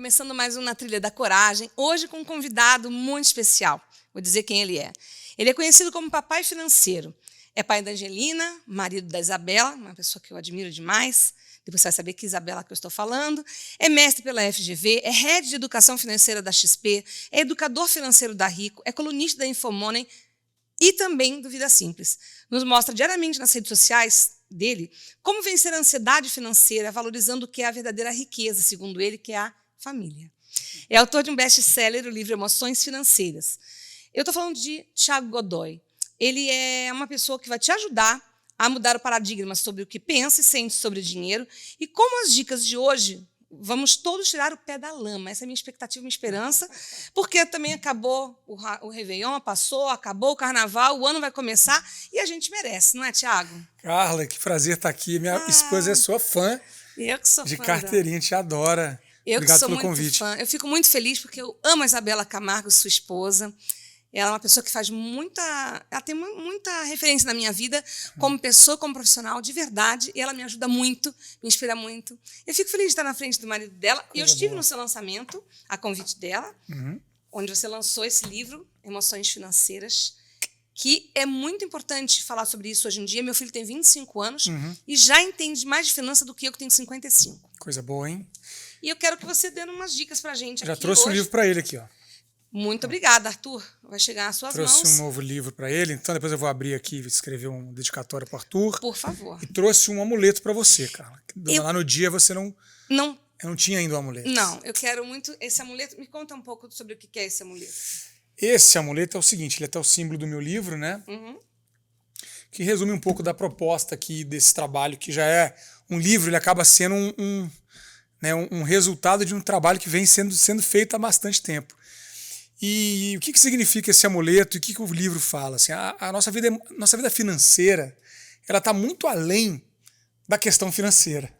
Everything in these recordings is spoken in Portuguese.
começando mais um Na Trilha da Coragem, hoje com um convidado muito especial. Vou dizer quem ele é. Ele é conhecido como papai financeiro. É pai da Angelina, marido da Isabela, uma pessoa que eu admiro demais. Depois você vai saber que Isabela que eu estou falando. É mestre pela FGV, é head de educação financeira da XP, é educador financeiro da Rico, é colunista da Infomoney e também do Vida Simples. Nos mostra diariamente nas redes sociais dele como vencer a ansiedade financeira, valorizando o que é a verdadeira riqueza, segundo ele, que é a família. É autor de um best-seller, o livro Emoções Financeiras. Eu estou falando de Thiago Godoy. Ele é uma pessoa que vai te ajudar a mudar o paradigma sobre o que pensa e sente sobre dinheiro. E como as dicas de hoje, vamos todos tirar o pé da lama. Essa é a minha expectativa, minha esperança, porque também acabou o Réveillon, passou, acabou o Carnaval, o ano vai começar e a gente merece, não é, Thiago? Carla, que prazer estar aqui. Minha esposa é sua fã eu que sou de fã carteirinha, te adora. Eu Obrigado que sou pelo muito convite. fã. Eu fico muito feliz porque eu amo a Isabela Camargo, sua esposa. Ela é uma pessoa que faz ela tem muita referência na minha vida como pessoa, como profissional, de verdade, e ela me ajuda muito, me inspira muito. Eu fico feliz de estar na frente do marido dela, e eu estive no seu lançamento, a convite dela, onde você lançou esse livro, Emoções Financeiras, que é muito importante falar sobre isso hoje em dia. Meu filho tem 25 anos e já entende mais de finança do que eu tenho 55. Coisa boa, hein? E eu quero que você dê umas dicas pra gente aqui Já trouxe hoje. um livro para ele aqui, ó. Muito obrigada, Arthur. Vai chegar às suas mãos. Trouxe um novo livro para ele, então depois eu vou abrir aqui e escrever um dedicatório para Arthur. Por favor. E trouxe um amuleto para você, Carla. Lá no dia você não... Eu não tinha ainda o amuleto. Não, eu quero muito esse amuleto. Me conta um pouco sobre o que é esse amuleto. Esse amuleto é o seguinte, ele é até o símbolo do meu livro, né? Que resume um pouco da proposta aqui desse trabalho, que já é um livro, ele acaba sendo um resultado de um trabalho que vem sendo feito há bastante tempo. E o que significa esse amuleto e o que o livro fala? Assim, a nossa vida financeira, ela está muito além da questão financeira.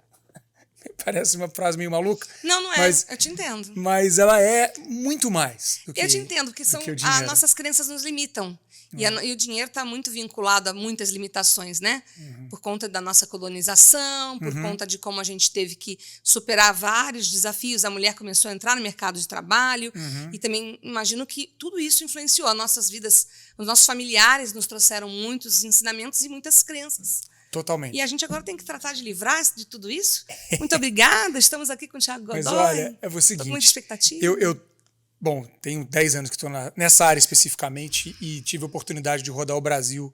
Parece uma frase meio maluca. Não é. Eu te entendo. Mas ela é muito mais do que eu te entendo, porque as nossas crenças nos limitam. E o dinheiro está muito vinculado a muitas limitações, né? Por conta da nossa colonização, por conta de como a gente teve que superar vários desafios. A mulher começou a entrar no mercado de trabalho e também imagino que tudo isso influenciou as nossas vidas. Os nossos familiares nos trouxeram muitos ensinamentos e muitas crenças. Totalmente. E a gente agora tem que tratar de livrar de tudo isso. Muito obrigada. Estamos aqui com o Thiago Godoy. Mas olha, é o seguinte. Tô com muita expectativa. Bom, tenho 10 anos que estou nessa área especificamente e tive a oportunidade de rodar o Brasil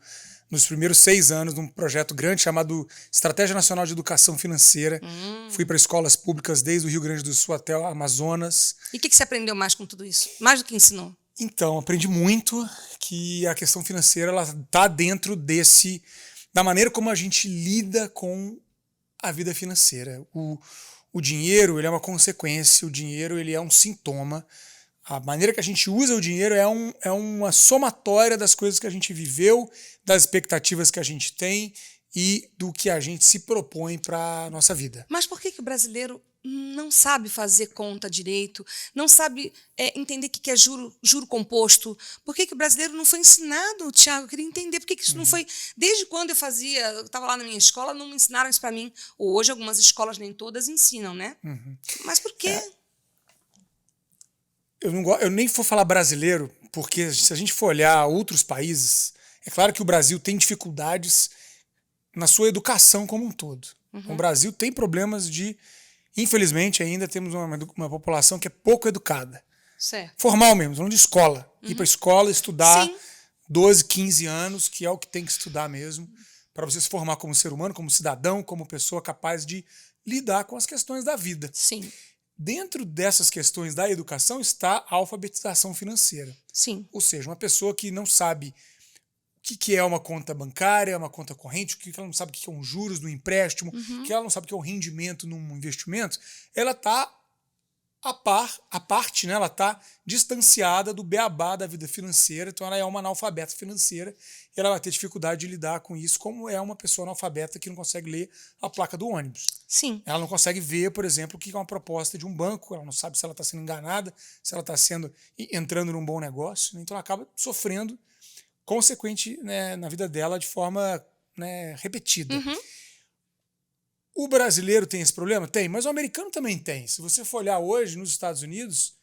nos primeiros 6 anos num projeto grande chamado Estratégia Nacional de Educação Financeira. Fui para escolas públicas desde o Rio Grande do Sul até o Amazonas. E o que você aprendeu mais com tudo isso? Mais do que ensinou? Então, aprendi muito que a questão financeira está dentro da maneira como a gente lida com a vida financeira. O dinheiro, ele é uma consequência, o dinheiro, ele é um sintoma. A maneira que a gente usa o dinheiro é uma somatória das coisas que a gente viveu, das expectativas que a gente tem e do que a gente se propõe para a nossa vida. Mas por que o brasileiro não sabe fazer conta direito, não sabe entender o que é juro composto? Por que o brasileiro não foi ensinado, Thiago? Eu queria entender por que isso não foi... Desde quando eu estava lá na minha escola, não me ensinaram isso para mim. Hoje, algumas escolas, nem todas, ensinam, né? Mas por quê? Eu nem vou falar brasileiro, porque se a gente for olhar outros países, é claro que o Brasil tem dificuldades na sua educação como um todo. O Brasil tem problemas infelizmente, ainda temos uma população que é pouco educada. Certo. Formal mesmo, falando de escola. Ir para a escola, estudar 12, 15 anos, que é o que tem que estudar mesmo, para você se formar como ser humano, como cidadão, como pessoa capaz de lidar com as questões da vida. Sim. Dentro dessas questões da educação está a alfabetização financeira. Sim. Ou seja, uma pessoa que não sabe o que é uma conta bancária, uma conta corrente, que ela não sabe o que é um juros no empréstimo, que ela não sabe o que é um rendimento num investimento, ela está à parte, né? Ela está distanciada do beabá da vida financeira, então ela é uma analfabeta financeira e ela vai ter dificuldade de lidar com isso, como é uma pessoa analfabeta que não consegue ler a placa do ônibus. Sim. Ela não consegue ver, por exemplo, o que é uma proposta de um banco, ela não sabe se ela está sendo enganada, se ela está entrando num bom negócio, né? Então ela acaba sofrendo consequente, né, na vida dela de forma, né, repetida. O brasileiro tem esse problema? Tem, mas o americano também tem. Se você for olhar hoje nos Estados Unidos,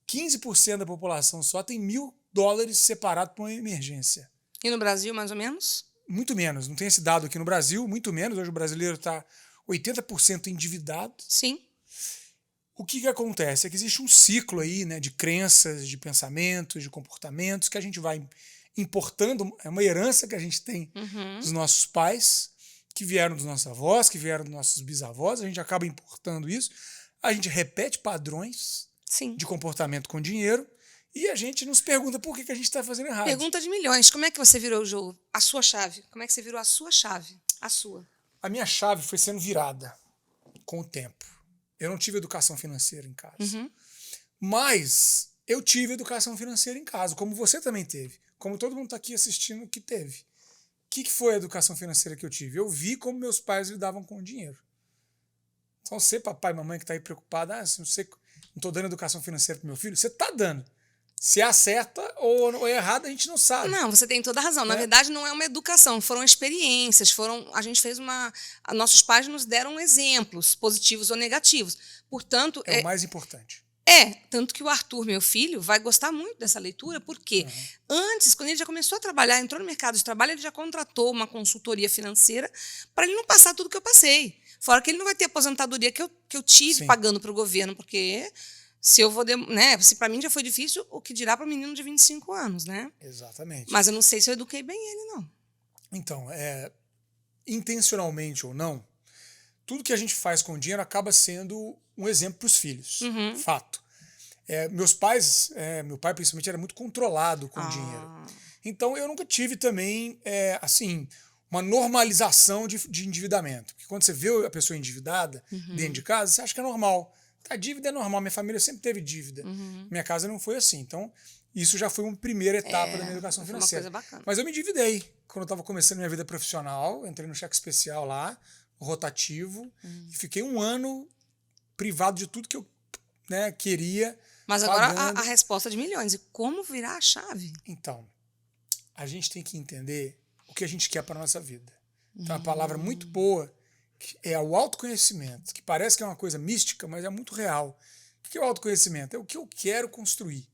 15% da população só tem $1.000 separado para uma emergência. E no Brasil, mais ou menos? Muito menos. Não tem esse dado aqui no Brasil, muito menos. Hoje o brasileiro está 80% endividado. Sim. O que acontece? É que existe um ciclo aí, né, de crenças, de pensamentos, de comportamentos que a gente vai importando. É uma herança que a gente tem dos nossos pais, que vieram dos nossos avós, que vieram dos nossos bisavós. A gente acaba importando isso. A gente repete padrões Sim. de comportamento com dinheiro e a gente nos pergunta por que a gente está fazendo errado. Pergunta de milhões. Como é que você virou o jogo? A sua chave. Como é que você virou a sua chave? A sua. A minha chave foi sendo virada com o tempo. Eu não tive educação financeira em casa. Mas eu tive educação financeira em casa, como você também teve. Como todo mundo está aqui assistindo que teve. O que foi a educação financeira que eu tive? Eu vi como meus pais lidavam com o dinheiro. Então você, papai e mamãe, que está aí preocupado, não estou dando educação financeira para meu filho, você está dando. Se é certa ou é errada, a gente não sabe. Não, você tem toda a razão. Na verdade, não é uma educação, foram experiências, a gente fez nossos pais nos deram exemplos, positivos ou negativos. Portanto, é o mais importante. Tanto que o Arthur, meu filho, vai gostar muito dessa leitura, porque antes, quando ele já começou a trabalhar, entrou no mercado de trabalho, ele já contratou uma consultoria financeira para ele não passar tudo que eu passei. Fora que ele não vai ter a aposentadoria que eu tive pagando para o governo, porque se eu vou, né, se para mim já foi difícil, o que dirá para um menino de 25 anos, né? Exatamente. Mas eu não sei se eu eduquei bem ele, não. Então, intencionalmente ou não, tudo que a gente faz com o dinheiro acaba sendo um exemplo para os filhos. Fato. Meus pais, meu pai principalmente, era muito controlado com o dinheiro. Então eu nunca tive também, assim, uma normalização de endividamento. Porque quando você vê a pessoa endividada dentro de casa, você acha que é normal. A dívida é normal, minha família sempre teve dívida. Minha casa não foi assim. Então, isso já foi uma primeira etapa da minha educação financeira. Uma coisa bacana. Mas eu me endividei. Quando eu estava começando minha vida profissional, entrei no cheque especial lá, rotativo, e fiquei 1 ano privado de tudo que eu queria. Mas agora a resposta de milhões. E como virar a chave? Então, a gente tem que entender o que a gente quer para a nossa vida. Então, uma palavra muito boa é o autoconhecimento, que parece que é uma coisa mística, mas é muito real. O que é o autoconhecimento? É o que eu quero construir.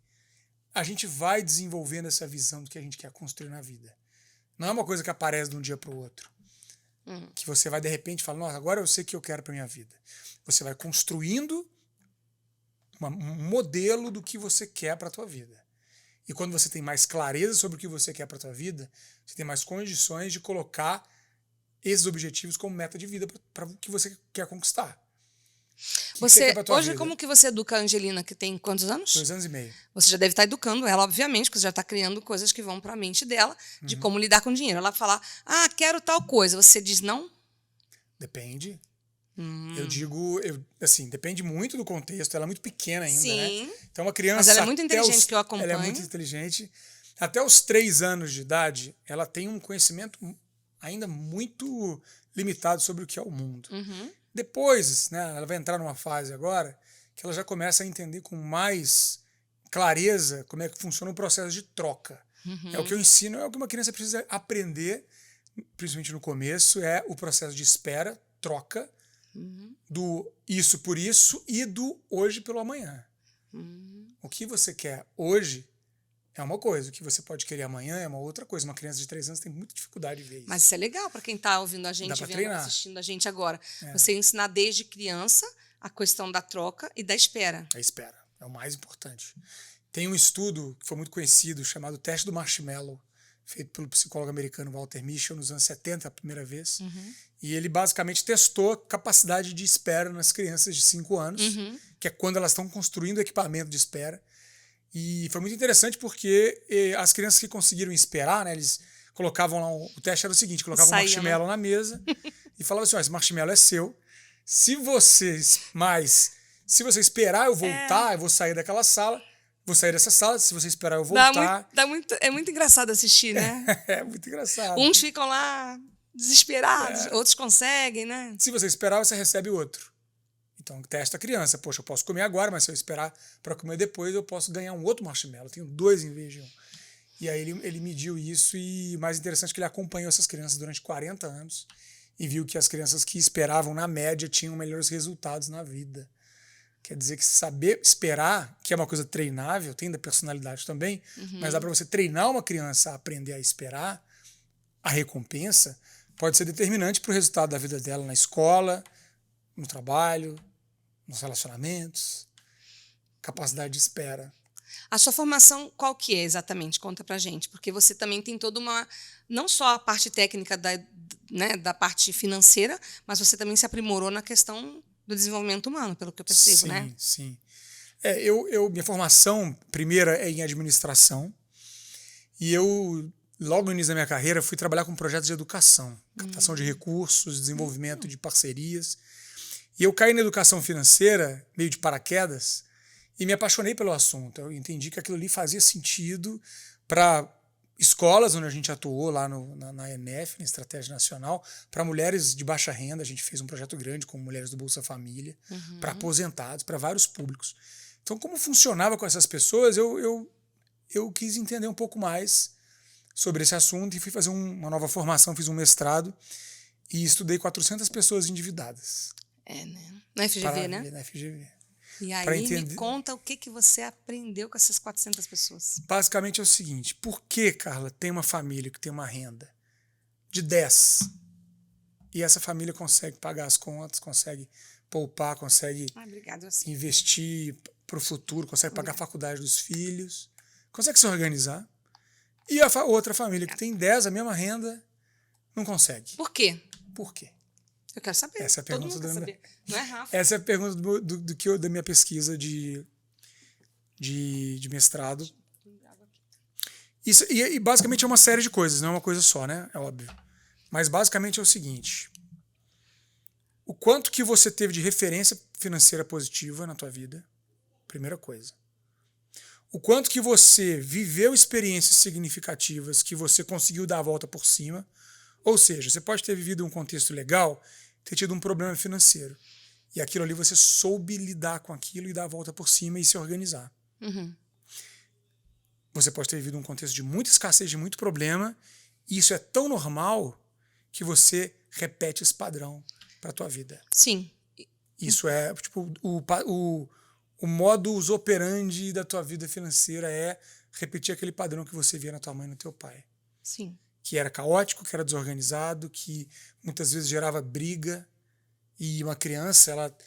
A gente vai desenvolvendo essa visão do que a gente quer construir na vida. Não é uma coisa que aparece de um dia para o outro. Que você vai, de repente, falar, nossa, agora eu sei o que eu quero para minha vida. Você vai construindo um modelo do que você quer para a tua vida. E quando você tem mais clareza sobre o que você quer para a tua vida, você tem mais condições de colocar esses objetivos como meta de vida para o que você quer conquistar. Hoje, como que você educa a Angelina, que tem quantos anos? 2 anos e meio. Você já deve estar educando ela, obviamente, porque você já está criando coisas que vão para a mente dela, de como lidar com dinheiro. Ela fala, quero tal coisa. Você diz não? Depende. Eu digo, assim, depende muito do contexto. Ela é muito pequena ainda, Sim. né? Então, uma criança... Mas ela é muito inteligente, que eu acompanho. Ela é muito inteligente. Até os 3 anos de idade, ela tem um conhecimento ainda muito limitado sobre o que é o mundo. Depois, né, ela vai entrar numa fase agora que ela já começa a entender com mais clareza como é que funciona o processo de troca. É o que eu ensino, é o que uma criança precisa aprender, principalmente no começo, é o processo de espera, troca, do isso por isso e do hoje pelo amanhã. O que você quer hoje é uma coisa, o que você pode querer amanhã é uma outra coisa. Uma criança de 3 anos tem muita dificuldade de ver isso. Mas isso é legal para quem está ouvindo a gente, assistindo a gente agora. Você ensinar desde criança a questão da troca e da espera. A espera é o mais importante. Tem um estudo que foi muito conhecido, chamado Teste do Marshmallow, feito pelo psicólogo americano Walter Mischel nos anos 70, a primeira vez. E ele basicamente testou a capacidade de espera nas crianças de 5 anos, que é quando elas estão construindo equipamento de espera. E foi muito interessante porque as crianças que conseguiram esperar, né, eles colocavam lá, o teste era o seguinte, colocavam um marshmallow na mesa e falavam assim, esse marshmallow é seu. Se você esperar eu voltar, eu vou sair daquela sala, vou sair dessa sala, se você esperar eu voltar. É muito engraçado assistir, né? É muito engraçado. Uns ficam lá desesperados, outros conseguem, né? Se você esperar, você recebe outro. Então, testa a criança. Poxa, eu posso comer agora, mas se eu esperar para comer depois, eu posso ganhar um outro marshmallow. Eu tenho 2 em vez de 1. E aí ele mediu isso e o mais interessante é que ele acompanhou essas crianças durante 40 anos e viu que as crianças que esperavam, na média, tinham melhores resultados na vida. Quer dizer que saber esperar, que é uma coisa treinável, tem da personalidade também, mas dá para você treinar uma criança a aprender a esperar, a recompensa pode ser determinante para o resultado da vida dela na escola, no trabalho, nos relacionamentos, capacidade de espera. A sua formação, qual que é exatamente? Conta pra gente, porque você também tem toda uma, não só a parte técnica da parte financeira, mas você também se aprimorou na questão do desenvolvimento humano, pelo que eu percebo, Sim, né? sim. Minha formação primeira é em administração e eu, logo no início da minha carreira, fui trabalhar com projetos de educação, captação de recursos, desenvolvimento de parcerias. E eu caí na educação financeira, meio de paraquedas, e me apaixonei pelo assunto. Eu entendi que aquilo ali fazia sentido para escolas onde a gente atuou, lá na ENEF, na Estratégia Nacional, para mulheres de baixa renda. A gente fez um projeto grande com mulheres do Bolsa Família, para aposentados, para vários públicos. Então, como funcionava com essas pessoas, eu quis entender um pouco mais sobre esse assunto e fui fazer uma nova formação, fiz um mestrado e estudei 400 pessoas endividadas. Né? Na FGV, né? Na FGV. E aí me conta o que você aprendeu com essas 400 pessoas. Basicamente é o seguinte, por que, Carla, tem uma família que tem uma renda de 10 e essa família consegue pagar as contas, consegue poupar, consegue investir para o futuro, consegue pagar a faculdade dos filhos, consegue se organizar, e a outra família que tem 10, a mesma renda, não consegue. Por quê? Por quê? Eu quero saber. Essa é a pergunta Todo mundo quer saber. Não é, Rafa? Essa é a pergunta da minha pesquisa de mestrado. Isso, e basicamente é uma série de coisas, não é uma coisa só, né? É óbvio. Mas basicamente é o seguinte. O quanto que você teve de referência financeira positiva na tua vida, primeira coisa. O quanto que você viveu experiências significativas que você conseguiu dar a volta por cima. Ou seja, você pode ter vivido um contexto legal, ter tido um problema financeiro. E aquilo ali você soube lidar com aquilo e dar a volta por cima e se organizar. Você pode ter vivido um contexto de muita escassez, de muito problema, e isso é tão normal que você repete esse padrão para a tua vida. Sim. Isso é tipo o modus operandi da tua vida financeira é repetir aquele padrão que você via na tua mãe e no teu pai. Sim. Que era caótico, que era desorganizado, que muitas vezes gerava briga. E uma criança, ela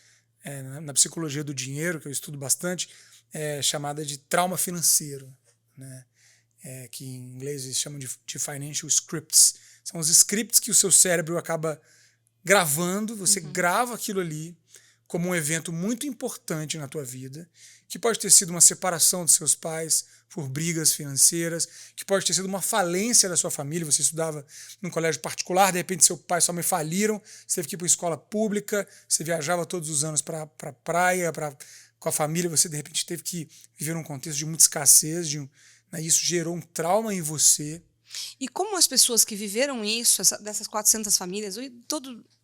na psicologia do dinheiro, que eu estudo bastante, é chamada de trauma financeiro, né? Que em inglês eles chamam de financial scripts. São os scripts que o seu cérebro acaba gravando, você grava aquilo ali como um evento muito importante na tua vida, que pode ter sido uma separação dos seus pais por brigas financeiras, que pode ter sido uma falência da sua família, você estudava num colégio particular, de repente seu pai e sua mãe faliram, você teve que ir para uma escola pública, você viajava todos os anos para a praia, com a família, você de repente teve que viver num contexto de muita escassez, né, isso gerou um trauma em você. E como as pessoas que viveram isso, dessas 400 famílias,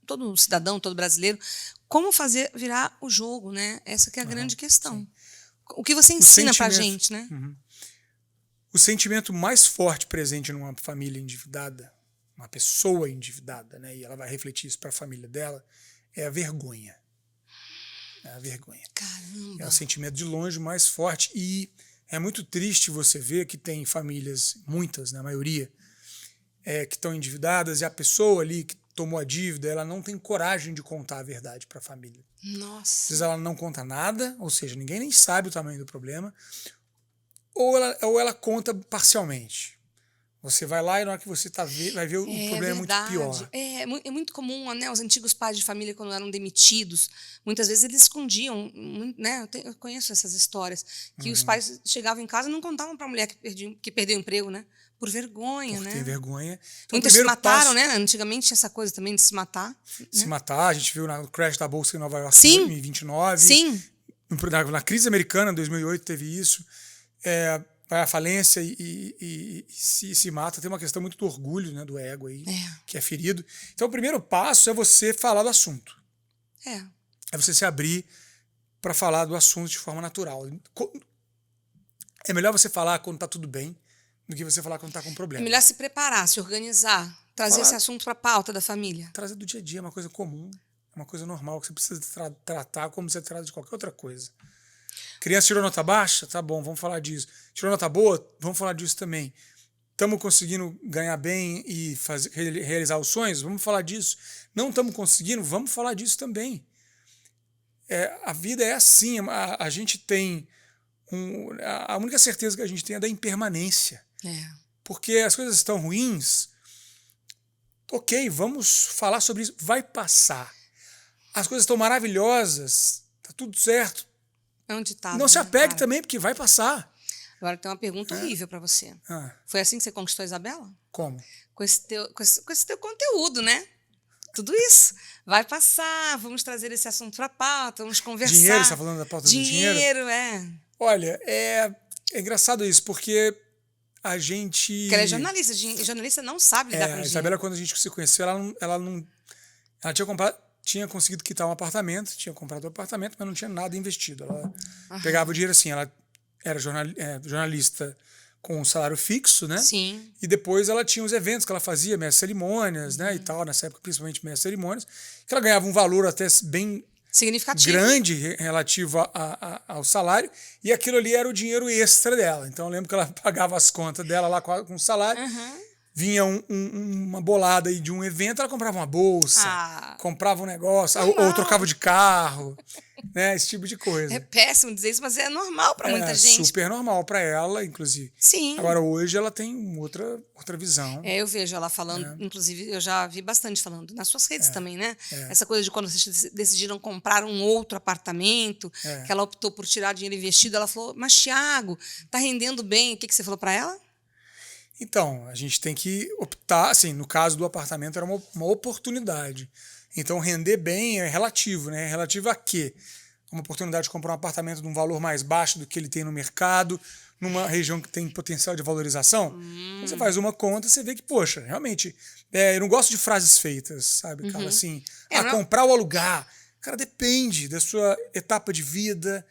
todo cidadão, todo brasileiro, como fazer virar o jogo, né? Essa que é a grande questão. Sim. O que você ensina pra gente, né? O sentimento mais forte presente numa família endividada, uma pessoa endividada, né? E ela vai refletir isso para a família dela, é a vergonha. É a vergonha. Caramba! É o sentimento de longe mais forte. E é muito triste você ver que tem famílias, muitas, na maioria, que estão endividadas e a pessoa ali que tomou a dívida, ela não tem coragem de contar a verdade para a família. Nossa! Às vezes ela não conta nada, ou seja, ninguém nem sabe o tamanho do problema, ou ela conta parcialmente. Você vai lá e na hora que você vai ver o problema é muito pior. É muito comum, né? Os antigos pais de família, quando eram demitidos, muitas vezes eles escondiam, né? Eu conheço essas histórias, que os pais chegavam em casa e não contavam para a mulher que perdeu o emprego, né? Por vergonha, né? Tem vergonha. Então, muitos se mataram, né? Antigamente tinha essa coisa também de se matar. Se matar, a gente viu no crash da Bolsa em Nova York em 2029. Sim. Na crise americana, em 2008, teve isso. Vai à falência e se mata. Tem uma questão muito do orgulho, né, do ego aí, que é ferido. Então, o primeiro passo é você falar do assunto. É você se abrir para falar do assunto de forma natural. É melhor você falar quando está tudo bem do que você falar quando está com problema. É melhor se preparar, se organizar Trazer esse assunto para a pauta da família. Trazer do dia a dia, é uma coisa comum, é uma coisa normal, que você precisa tratar como você trata de qualquer outra coisa. Criança tirou nota baixa? Tá bom, vamos falar disso. Tirou nota boa? Vamos falar disso também. Estamos conseguindo ganhar bem e realizar os sonhos? Vamos falar disso. Não estamos conseguindo? Vamos falar disso também. A vida é assim, a gente tem... a única certeza que a gente tem é da impermanência. Porque as coisas estão ruins, ok, vamos falar sobre isso, vai passar. As coisas estão maravilhosas, tá tudo certo. É um ditado, não se apegue também, porque vai passar. Agora tem uma pergunta horrível para você. Foi assim que você conquistou a Isabela? Como? Com esse teu conteúdo, né? Tudo isso. Vai passar, vamos trazer esse assunto para a pauta, vamos conversar. Dinheiro, você está falando da pauta do dinheiro? Dinheiro, Olha, é engraçado isso, porque a gente... Porque ela é jornalista. Jornalista não sabe lidar com dinheiro. A Isabela, quando a gente se conheceu, ela tinha conseguido quitar um apartamento, tinha comprado um apartamento, mas não tinha nada investido. Ela pegava o dinheiro assim, ela era jornalista com um salário fixo, né? Sim. E depois ela tinha os eventos que ela fazia, mestre cerimônias, né? E tal, nessa época, principalmente mestre cerimônias, que ela ganhava um valor até bem significativo, grande relativo ao salário, e aquilo ali era o dinheiro extra dela. Então eu lembro que ela pagava as contas dela lá com o salário, vinha uma bolada aí de um evento, ela comprava uma bolsa, comprava um negócio, ou trocava de carro, né? Esse tipo de coisa. É péssimo dizer isso, mas é normal para muita gente. É super normal para ela, inclusive. Sim. Agora, hoje ela tem outra visão. Eu vejo ela falando, inclusive, eu já vi bastante falando, nas suas redes também, né? Essa coisa de quando vocês decidiram comprar um outro apartamento, que ela optou por tirar dinheiro investido, ela falou, mas Thiago, tá rendendo bem, o que você falou para ela? Então, a gente tem que optar, assim, no caso do apartamento era uma oportunidade. Então, render bem é relativo, né? Relativo a quê? Uma oportunidade de comprar um apartamento de um valor mais baixo do que ele tem no mercado, numa região que tem potencial de valorização. Você faz uma conta, você vê que, poxa, realmente, eu não gosto de frases feitas, sabe, cara? Assim, comprar ou alugar. Cara, depende da sua etapa de vida,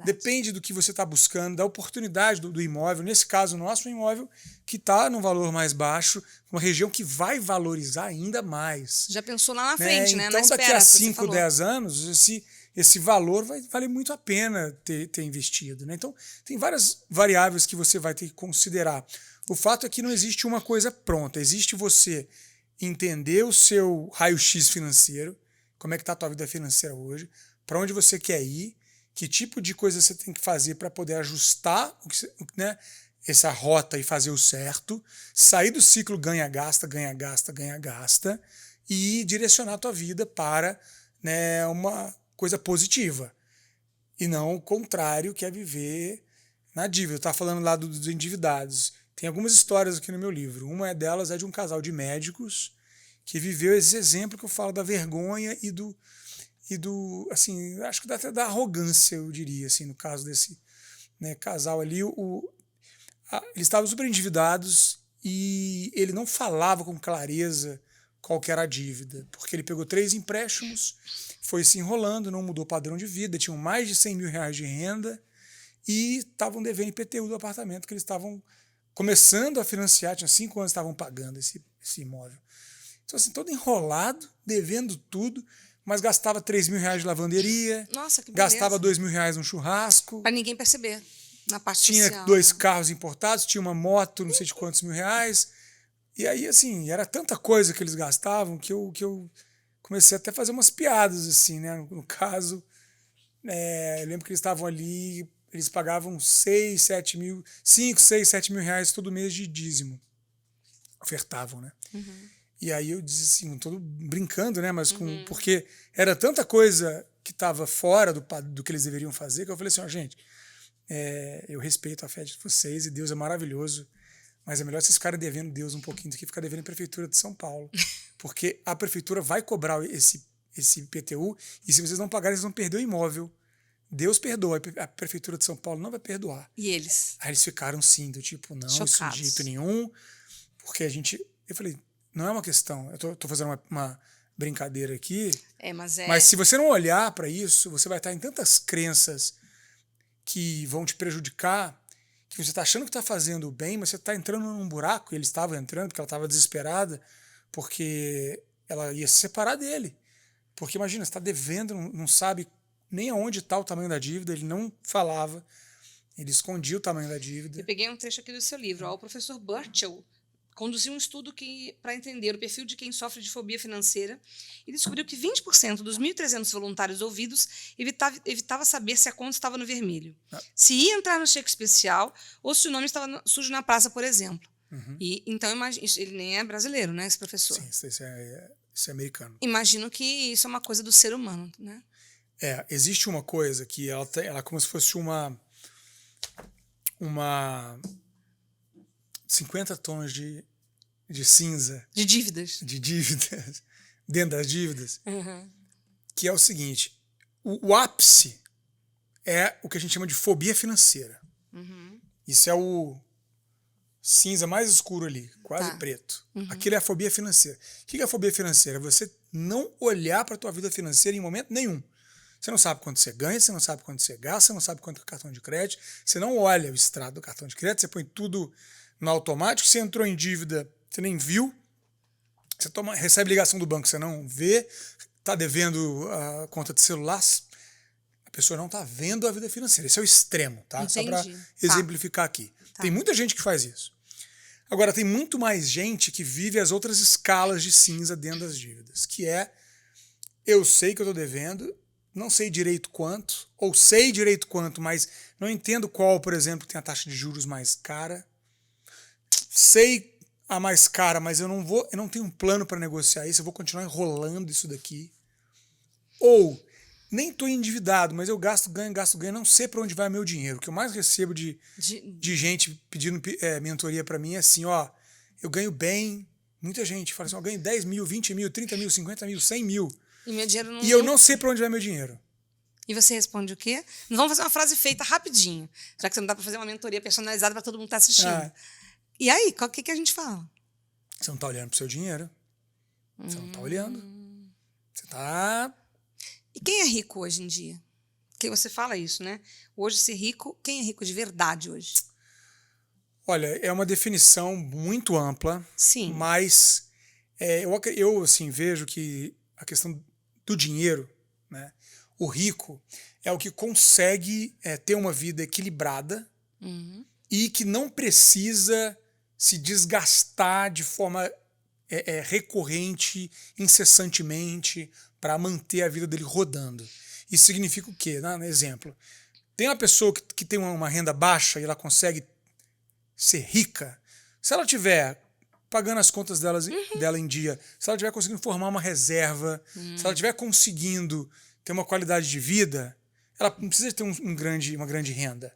depende do que você está buscando, da oportunidade do imóvel. Nesse caso nosso, um imóvel que está num valor mais baixo, uma região que vai valorizar ainda mais. Já pensou lá na frente, né? Então, daqui a 5, 10 anos, esse valor vai valer muito a pena ter investido, né? Então, tem várias variáveis que você vai ter que considerar. O fato é que não existe uma coisa pronta. Existe você entender o seu raio-x financeiro, como é que está a tua vida financeira hoje, para onde você quer ir, que tipo de coisa você tem que fazer para poder ajustar né, essa rota e fazer o certo, sair do ciclo ganha-gasta, ganha-gasta, ganha-gasta e direcionar a tua vida para, né, uma coisa positiva. E não o contrário, que é viver na dívida. Eu estava falando lá dos endividados. Tem algumas histórias aqui no meu livro. Uma delas é de um casal de médicos que viveu esse exemplo que eu falo da vergonha e do assim, acho que até da arrogância, eu diria, assim, no caso desse, né, casal ali. Eles estavam super endividados e ele não falava com clareza qual que era a dívida, porque ele pegou 3 empréstimos, foi se enrolando, não mudou o padrão de vida, tinham mais de 100 mil reais de renda e estavam devendo IPTU do apartamento que eles estavam começando a financiar, tinha 5 anos estavam pagando esse imóvel. Então, assim, todo enrolado, devendo tudo, mas gastava 3 mil reais de lavanderia. Nossa, que beleza. Gastava 2 mil reais no churrasco. Para ninguém perceber, na parte tinha social. 2 carros importados, tinha uma moto, não sei de quantos mil reais. E aí, assim, era tanta coisa que eles gastavam que eu comecei até a fazer umas piadas, assim, né? No caso, eu lembro que eles estavam ali, eles pagavam 5, 6, 7 mil reais todo mês de dízimo. Ofertavam, né? E aí eu disse assim, todo brincando, né? Mas porque era tanta coisa que estava fora do que eles deveriam fazer, que eu falei assim, gente, eu respeito a fé de vocês e Deus é maravilhoso, mas é melhor vocês ficarem devendo Deus um pouquinho do que ficar devendo a Prefeitura de São Paulo. Porque a Prefeitura vai cobrar esse IPTU e se vocês não pagarem, vocês vão perder o imóvel. Deus perdoa, a Prefeitura de São Paulo não vai perdoar. E eles? Aí eles ficaram sim, do tipo, não, chocados. Isso de jeito nenhum, porque eu falei, não é uma questão, eu tô fazendo uma brincadeira aqui, mas se você não olhar para isso, você vai estar em tantas crenças que vão te prejudicar, que você está achando que está fazendo bem, mas você está entrando num buraco, e ele estava entrando, porque ela estava desesperada, porque ela ia se separar dele. Porque imagina, você está devendo, não sabe nem aonde está o tamanho da dívida, ele não falava, ele escondia o tamanho da dívida. Eu peguei um trecho aqui do seu livro. O professor Burchell conduziu um estudo para entender o perfil de quem sofre de fobia financeira e descobriu que 20% dos 1.300 voluntários ouvidos evitava saber se a conta estava no vermelho, se ia entrar no cheque especial ou se o nome estava sujo na praça, por exemplo. E, então, ele nem é brasileiro, né, esse professor? Sim, isso é americano. Imagino que isso é uma coisa do ser humano, né? Existe uma coisa que ela é como se fosse uma 50 tons de cinza. De dívidas. De dívidas, dentro das dívidas, que é o seguinte, o ápice é o que a gente chama de fobia financeira. Isso é o cinza mais escuro ali, quase preto. Aquilo é a fobia financeira. O que é a fobia financeira? Você não olhar para a tua vida financeira em momento nenhum. Você não sabe quanto você ganha, você não sabe quanto você gasta, você não sabe quanto é o cartão de crédito, você não olha o extrato do cartão de crédito, você põe tudo no automático, você entrou em dívida, você nem viu, você recebe ligação do banco, você não vê, está devendo a conta de celular, a pessoa não está vendo a vida financeira. Esse é o extremo, tá? Entendi. Só para exemplificar aqui. Tem muita gente que faz isso. Agora, tem muito mais gente que vive as outras escalas de cinza dentro das dívidas, que é, eu sei que eu estou devendo, não sei direito quanto, ou sei direito quanto, mas não entendo qual, por exemplo, tem a taxa de juros mais cara. Sei a mais cara, mas eu não tenho um plano para negociar isso, eu vou continuar enrolando isso daqui. Ou, nem estou endividado, mas eu gasto, ganho, não sei para onde vai o meu dinheiro. O que eu mais recebo de gente pedindo mentoria para mim é assim, ó, eu ganho bem, muita gente fala assim, eu ganho 10 mil, 20 mil, 30 mil, 50 mil, 100 mil. E meu dinheiro não... E eu não sei para onde vai meu dinheiro. E você responde o quê? Nós vamos fazer uma frase feita rapidinho, já que não dá para fazer uma mentoria personalizada para todo mundo que está assistindo. E aí, o que a gente fala? Você não está olhando para o seu dinheiro. Você não está olhando. Você está... E quem é rico hoje em dia? Porque você fala isso, né? Hoje ser rico, quem é rico de verdade hoje? Olha, é uma definição muito ampla. Sim. Mas eu assim, vejo que a questão do dinheiro, né? O rico é o que consegue ter uma vida equilibrada e que não precisa se desgastar de forma recorrente, incessantemente, para manter a vida dele rodando. Isso significa o quê? Exemplo, tem uma pessoa que tem uma renda baixa e ela consegue ser rica. Se ela tiver pagando as contas dela em dia, se ela estiver conseguindo formar uma reserva, se ela estiver conseguindo ter uma qualidade de vida, ela não precisa ter uma grande renda.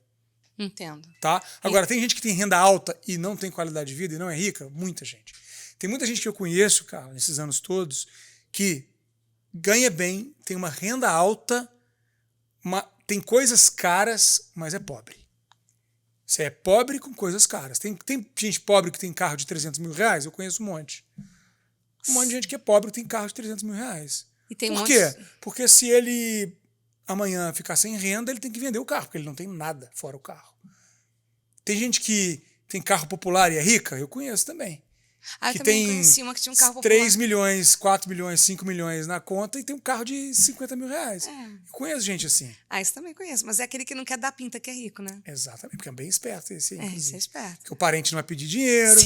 Entendo. Tá? Agora, tem gente que tem renda alta e não tem qualidade de vida e não é rica? Muita gente. Tem muita gente que eu conheço, cara, nesses anos todos, que ganha bem, tem uma renda alta, tem coisas caras, mas é pobre. Você é pobre com coisas caras. Tem gente pobre que tem carro de 300 mil reais? Eu conheço um monte. Um monte de gente que é pobre que tem carro de 300 mil reais. E tem Por quê? Porque se ele amanhã ficar sem renda, ele tem que vender o carro, porque ele não tem nada fora o carro. Tem gente que tem carro popular e é rica? Eu conheço também. Eu que também tem conheci uma que tinha um carro popular. 3 milhões, 4 milhões, 5 milhões na conta e tem um carro de 50 mil reais. Eu conheço gente assim. Isso também conheço, mas é aquele que não quer dar pinta que é rico, né? Exatamente, porque é bem esperto esse aí, Esse é esperto. Porque o parente não vai pedir dinheiro,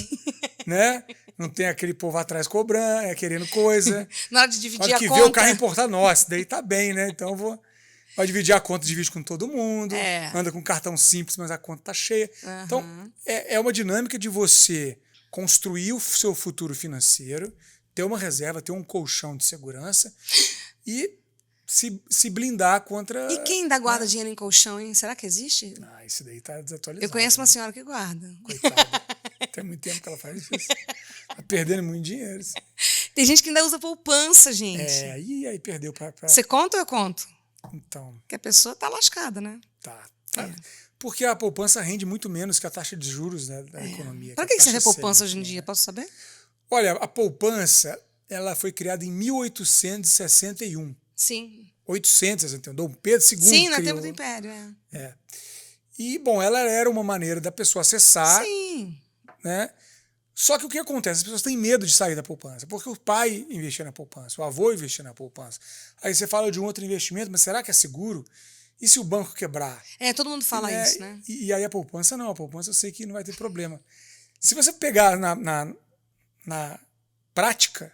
né? Não tem aquele povo atrás cobrando, querendo coisa. Na hora de dividir a conta. Quando que vê o carro importado, nossa, daí tá bem, né? Então vai dividir a conta, divide com todo mundo, anda com cartão simples, mas a conta tá cheia. Então, é uma dinâmica de você construir o seu futuro financeiro, ter uma reserva, ter um colchão de segurança e se blindar contra... E quem ainda guarda dinheiro em colchão, hein? Será que existe? Isso daí tá desatualizado. Eu conheço uma senhora que guarda. Coitada. Tem muito tempo que ela faz isso. Tá perdendo muito dinheiro. Assim. Tem gente que ainda usa poupança, gente. Aí perdeu pra... Você conta ou eu conto? Então... Porque a pessoa tá lascada, né? Tá. Porque a poupança rende muito menos que a taxa de juros, né, da economia. Para que serve a poupança hoje em dia? Posso saber? Olha, a poupança ela foi criada em 1861. Sim. 861. Dom Pedro II Sim, no criou. tempo do Império. E, bom, ela era uma maneira da pessoa acessar, Sim. Né, Só que o que acontece? As pessoas têm medo de sair da poupança, porque o pai investia na poupança, o avô investia na poupança. Aí você fala de um outro investimento, mas será que é seguro? E se o banco quebrar? Todo mundo fala Né? isso, né? E aí a poupança não, a poupança eu sei que não vai ter problema. Se você pegar na prática,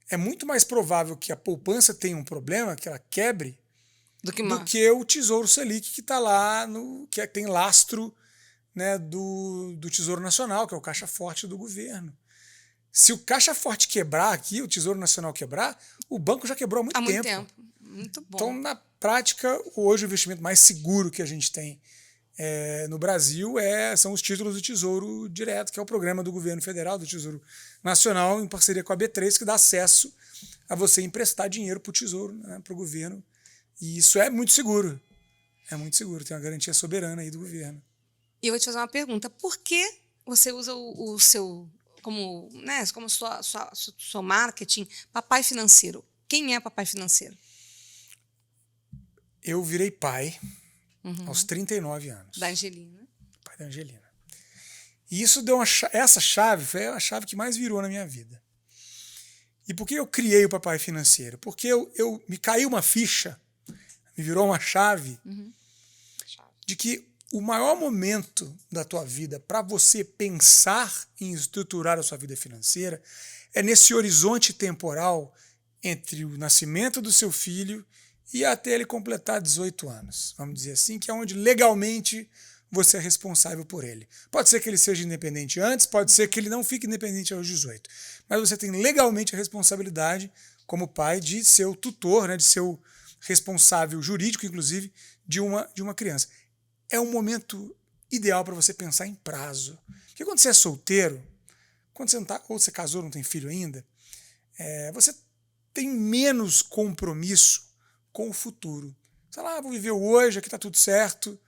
é muito mais provável que a poupança tenha um problema, que ela quebre, do que o Tesouro Selic que está lá, que tem lastro, né, do Tesouro Nacional, que é o caixa forte do governo. Se o caixa forte quebrar aqui, o Tesouro Nacional quebrar, o banco já quebrou há muito tempo. Muito bom. Então, na prática, hoje o investimento mais seguro que a gente tem no Brasil são os títulos do Tesouro Direto, que é o programa do governo federal, do Tesouro Nacional, em parceria com a B3, que dá acesso a você emprestar dinheiro para o Tesouro, né, para o governo. E isso é muito seguro. É muito seguro, tem uma garantia soberana aí do governo. E eu vou te fazer uma pergunta. Por que você usa o seu, como sua marketing, papai financeiro? Quem é papai financeiro? Eu virei pai aos 39 anos. Da Angelina. Pai da Angelina. E isso deu essa chave foi a chave que mais virou na minha vida. E por que eu criei o papai financeiro? Porque me caiu uma ficha, me virou uma chave de que o maior momento da tua vida para você pensar em estruturar a sua vida financeira é nesse horizonte temporal entre o nascimento do seu filho e até ele completar 18 anos, vamos dizer assim, que é onde legalmente você é responsável por ele. Pode ser que ele seja independente antes, pode ser que ele não fique independente aos 18, mas você tem legalmente a responsabilidade como pai de ser o tutor, né, de ser o responsável jurídico, inclusive, de uma criança. É um momento ideal para você pensar em prazo. Porque quando você é solteiro, quando você não tá, ou você casou, não tem filho ainda, você tem menos compromisso com o futuro. Sei lá, vou viver o hoje, aqui tá tudo certo,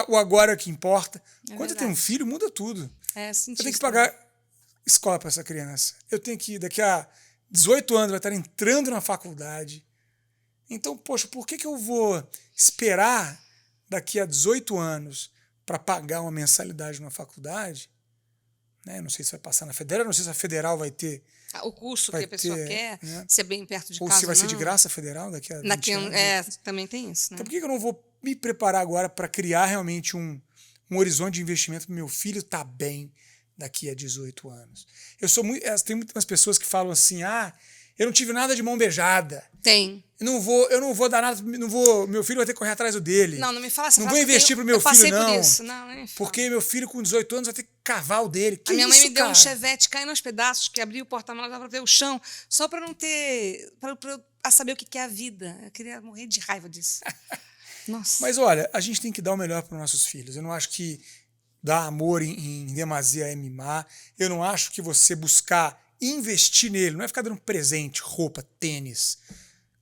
o agora é o que importa. Quando você tem um filho, muda tudo. Eu tenho que pagar escola para essa criança. Eu tenho que, daqui a 18 anos, vai estar entrando na faculdade. Então, poxa, por que eu vou esperar daqui a 18 anos para pagar uma mensalidade numa faculdade? Né? Não sei se vai passar na federal, não sei se a federal vai ter. O curso que a pessoa quer, né? se é bem perto de ou casa. Ou se vai ser de graça a federal daqui a 20 anos. Também tem isso. Né? Então por que eu não vou me preparar agora para criar realmente um horizonte de investimento para meu filho estar bem daqui a 18 anos? Tem muitas pessoas que falam assim, eu não tive nada de mão beijada. Tem. Eu não vou dar nada, meu filho vai ter que correr atrás do dele. Não me fala essa Não vou investir pro meu filho, não. Por isso. Não, nem porque meu filho com 18 anos vai ter que cavar o dele. A minha mãe me deu um Chevette caindo aos pedaços, que abriu o porta-malas para ver o chão, só para não ter. Para saber o que é a vida. Eu queria morrer de raiva disso. Nossa. Mas olha, a gente tem que dar o melhor para os nossos filhos. Eu não acho que dar amor em demasia é mimar. Eu não acho que você buscar investir nele, não é ficar dando presente, roupa, tênis,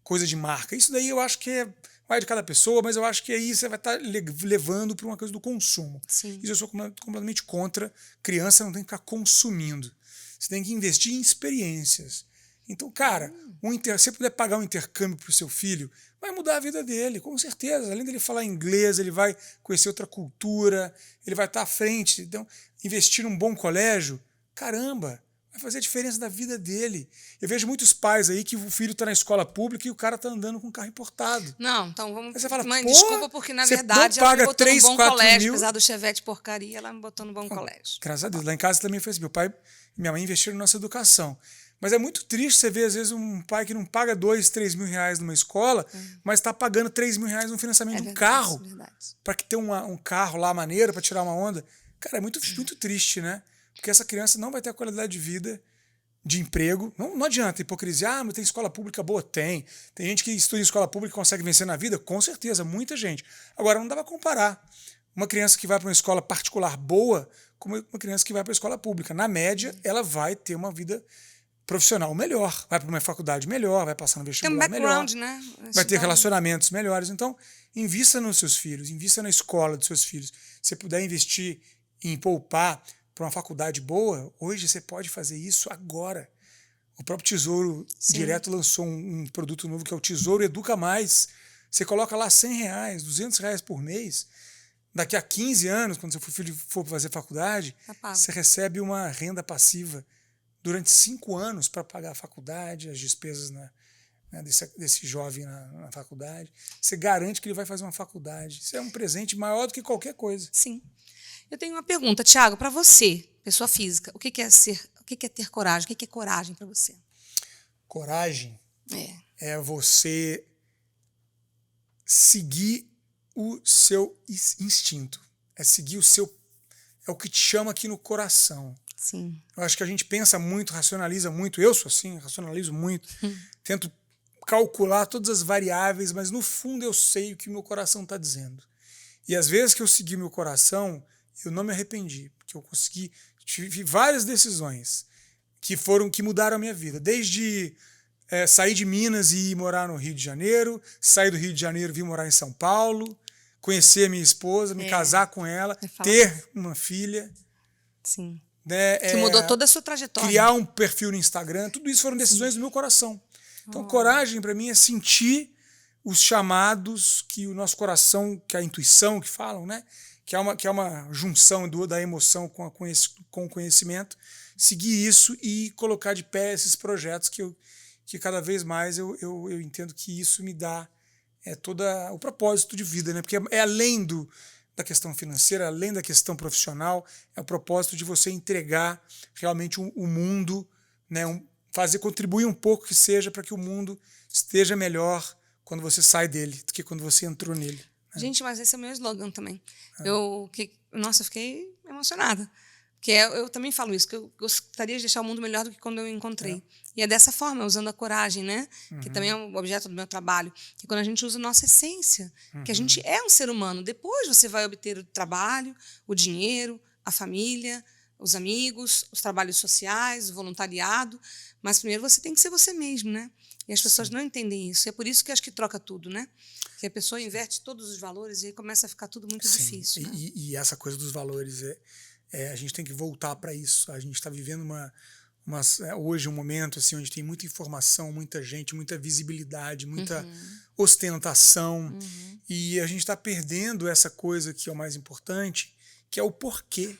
coisa de marca. Isso daí eu acho que vai de cada pessoa, mas eu acho que aí você vai estar levando para uma coisa do consumo. Sim. Isso eu sou completamente contra. Criança não tem que ficar consumindo. Você tem que investir em experiências. Então, cara, se você puder pagar um intercâmbio para o seu filho, vai mudar a vida dele, com certeza. Além dele falar inglês, ele vai conhecer outra cultura, ele vai estar à frente. Então, investir num bom colégio, caramba, vai fazer a diferença da vida dele. Eu vejo muitos pais aí que o filho está na escola pública e o cara está andando com um carro importado. Não, então vamos... Aí você fala, mãe, desculpa, porque na verdade ela me botou 3, no bom colégio. Mil. Apesar do Chevette porcaria, ela me botou no bom colégio. Graças a Deus. Lá em casa também foi assim. Meu pai e minha mãe investiram na nossa educação. Mas é muito triste você ver, às vezes, um pai que não paga 2, 3 mil reais numa escola, mas está pagando 3 mil reais no financiamento de um carro. Para que ter um carro lá maneiro, para tirar uma onda. Cara, é muito, muito triste, né? Porque essa criança não vai ter a qualidade de vida, de emprego. Não adianta hipocrisia. Mas tem escola pública boa? Tem. Tem gente que estuda em escola pública e consegue vencer na vida? Com certeza, muita gente. Agora, não dá para comparar uma criança que vai para uma escola particular boa com uma criança que vai para a escola pública. Na média, ela vai ter uma vida profissional melhor, vai para uma faculdade melhor, vai passar no vestibular melhor, né? Vai ter relacionamentos melhores. Então, invista nos seus filhos, invista na escola dos seus filhos. Se você puder investir em poupar para uma faculdade boa, hoje você pode fazer isso agora. O próprio Tesouro Direto lançou um produto novo que é o Tesouro Educa Mais. Você coloca lá R$100, R$200 por mês. Daqui a 15 anos, quando seu filho for fazer faculdade, você recebe uma renda passiva durante 5 anos para pagar a faculdade, as despesas desse jovem na faculdade. Você garante que ele vai fazer uma faculdade. Isso é um presente maior do que qualquer coisa. Sim. Eu tenho uma pergunta, Thiago, para você, pessoa física. O que é ter coragem? O que é coragem para você? Coragem é você seguir o seu instinto. É seguir é o que te chama aqui no coração. Sim. Eu acho que a gente pensa muito, racionaliza muito. Eu sou assim, racionalizo muito. Tento calcular todas as variáveis, mas no fundo eu sei o que meu coração está dizendo. E às vezes que eu segui meu coração, eu não me arrependi, porque eu tive várias decisões que mudaram a minha vida. Desde sair de Minas e ir morar no Rio de Janeiro, sair do Rio de Janeiro e vir morar em São Paulo, conhecer a minha esposa, me casar com ela, ter uma filha. Sim. Que mudou toda a sua trajetória. Criar um perfil no Instagram, tudo isso foram decisões do meu coração. Então, coragem para mim é sentir os chamados que o nosso coração, que a intuição que falam, né? Que é uma junção da emoção com o conhecimento, seguir isso e colocar de pé esses projetos que cada vez mais eu entendo que isso me dá todo o propósito de vida, né? Porque é além da questão financeira, além da questão profissional, é o propósito de você entregar realmente o mundo, né? Contribuir um pouco que seja para que o mundo esteja melhor quando você sai dele do que quando você entrou nele. Né? Gente, mas esse é o meu slogan também. Eu fiquei emocionada. Porque eu também falo isso, que eu gostaria de deixar o mundo melhor do que quando eu encontrei. E é dessa forma, usando a coragem, né? Que também é um objeto do meu trabalho. Que quando a gente usa a nossa essência, que a gente é um ser humano. Depois você vai obter o trabalho, o dinheiro, a família, os amigos, os trabalhos sociais, o voluntariado. Mas primeiro você tem que ser você mesmo, né? E as pessoas não entendem isso. E é por isso que acho que troca tudo, né? Que a pessoa inverte todos os valores e aí começa a ficar tudo muito difícil. Né? E essa coisa dos valores, a gente tem que voltar para isso. A gente está vivendo hoje um momento assim, onde tem muita informação, muita gente, muita visibilidade, muita ostentação. E a gente está perdendo essa coisa que é o mais importante, que é o porquê.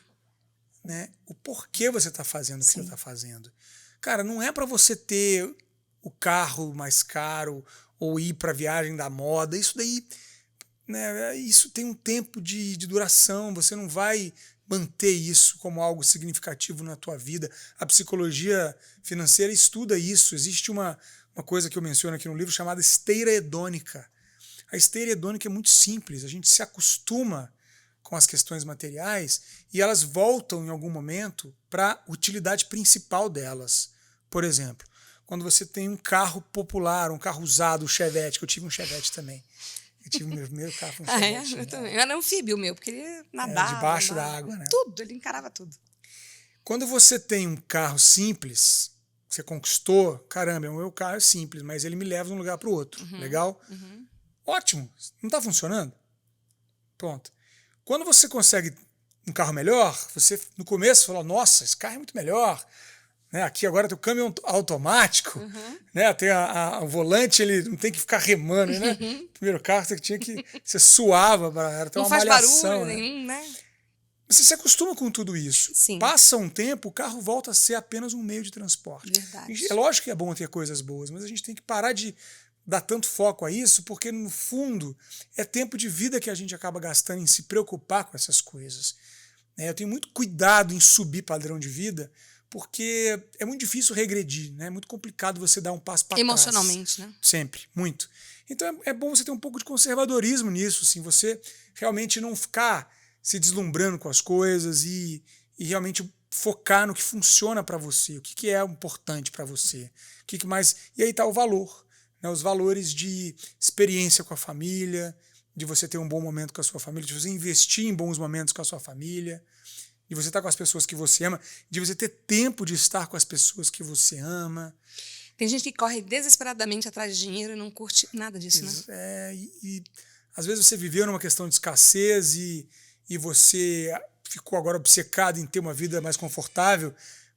Né? O porquê você está fazendo o que você está fazendo. Cara, não é para você ter o carro mais caro ou ir para a viagem da moda. Isso daí, né, isso tem um tempo de duração. Você não vai manter isso como algo significativo na tua vida. A psicologia financeira estuda isso. Existe uma coisa que eu menciono aqui no livro chamada esteira hedônica. A esteira hedônica é muito simples. A gente se acostuma com as questões materiais e elas voltam em algum momento para a utilidade principal delas. Por exemplo, quando você tem um carro popular, um carro usado, um Chevette, que eu tive um Chevette também. Eu tive o meu primeiro carro, um Chevette. Eu também. Era anfíbio meu, porque ele nadava. Debaixo da água, né? Tudo, ele encarava tudo. Quando você tem um carro simples, você conquistou, caramba, o meu carro é simples, mas ele me leva de um lugar para o outro. Legal? Ótimo. Não está funcionando? Pronto. Quando você consegue um carro melhor, você no começo fala, nossa, esse carro é muito melhor. Né? Aqui agora tem o câmbio automático, né? Tem o volante, ele não tem que ficar remando. Né? Primeiro carro você suava, era até uma malhação. Não faz barulho né? nenhum, né? Você se acostuma com tudo isso. Sim. Passa um tempo, o carro volta a ser apenas um meio de transporte. Verdade. É lógico que é bom ter coisas boas, mas a gente tem que parar de dar tanto foco a isso, porque no fundo é tempo de vida que a gente acaba gastando em se preocupar com essas coisas. Eu tenho muito cuidado em subir padrão de vida, porque é muito difícil regredir, né? É muito complicado você dar um passo para trás. Emocionalmente, né? Sempre, muito. Então é bom você ter um pouco de conservadorismo nisso, assim, você realmente não ficar se deslumbrando com as coisas e realmente focar no que funciona para você, o que é importante para você, o que mais. E aí está o valor. Os valores de experiência com a família, de você ter um bom momento com a sua família, de você investir em bons momentos com a sua família, de você estar com as pessoas que você ama, de você ter tempo de estar com as pessoas que você ama. Tem gente que corre desesperadamente atrás de dinheiro e não curte nada disso, né? E às vezes você viveu numa questão de escassez e você ficou agora obcecado em ter uma vida mais confortável,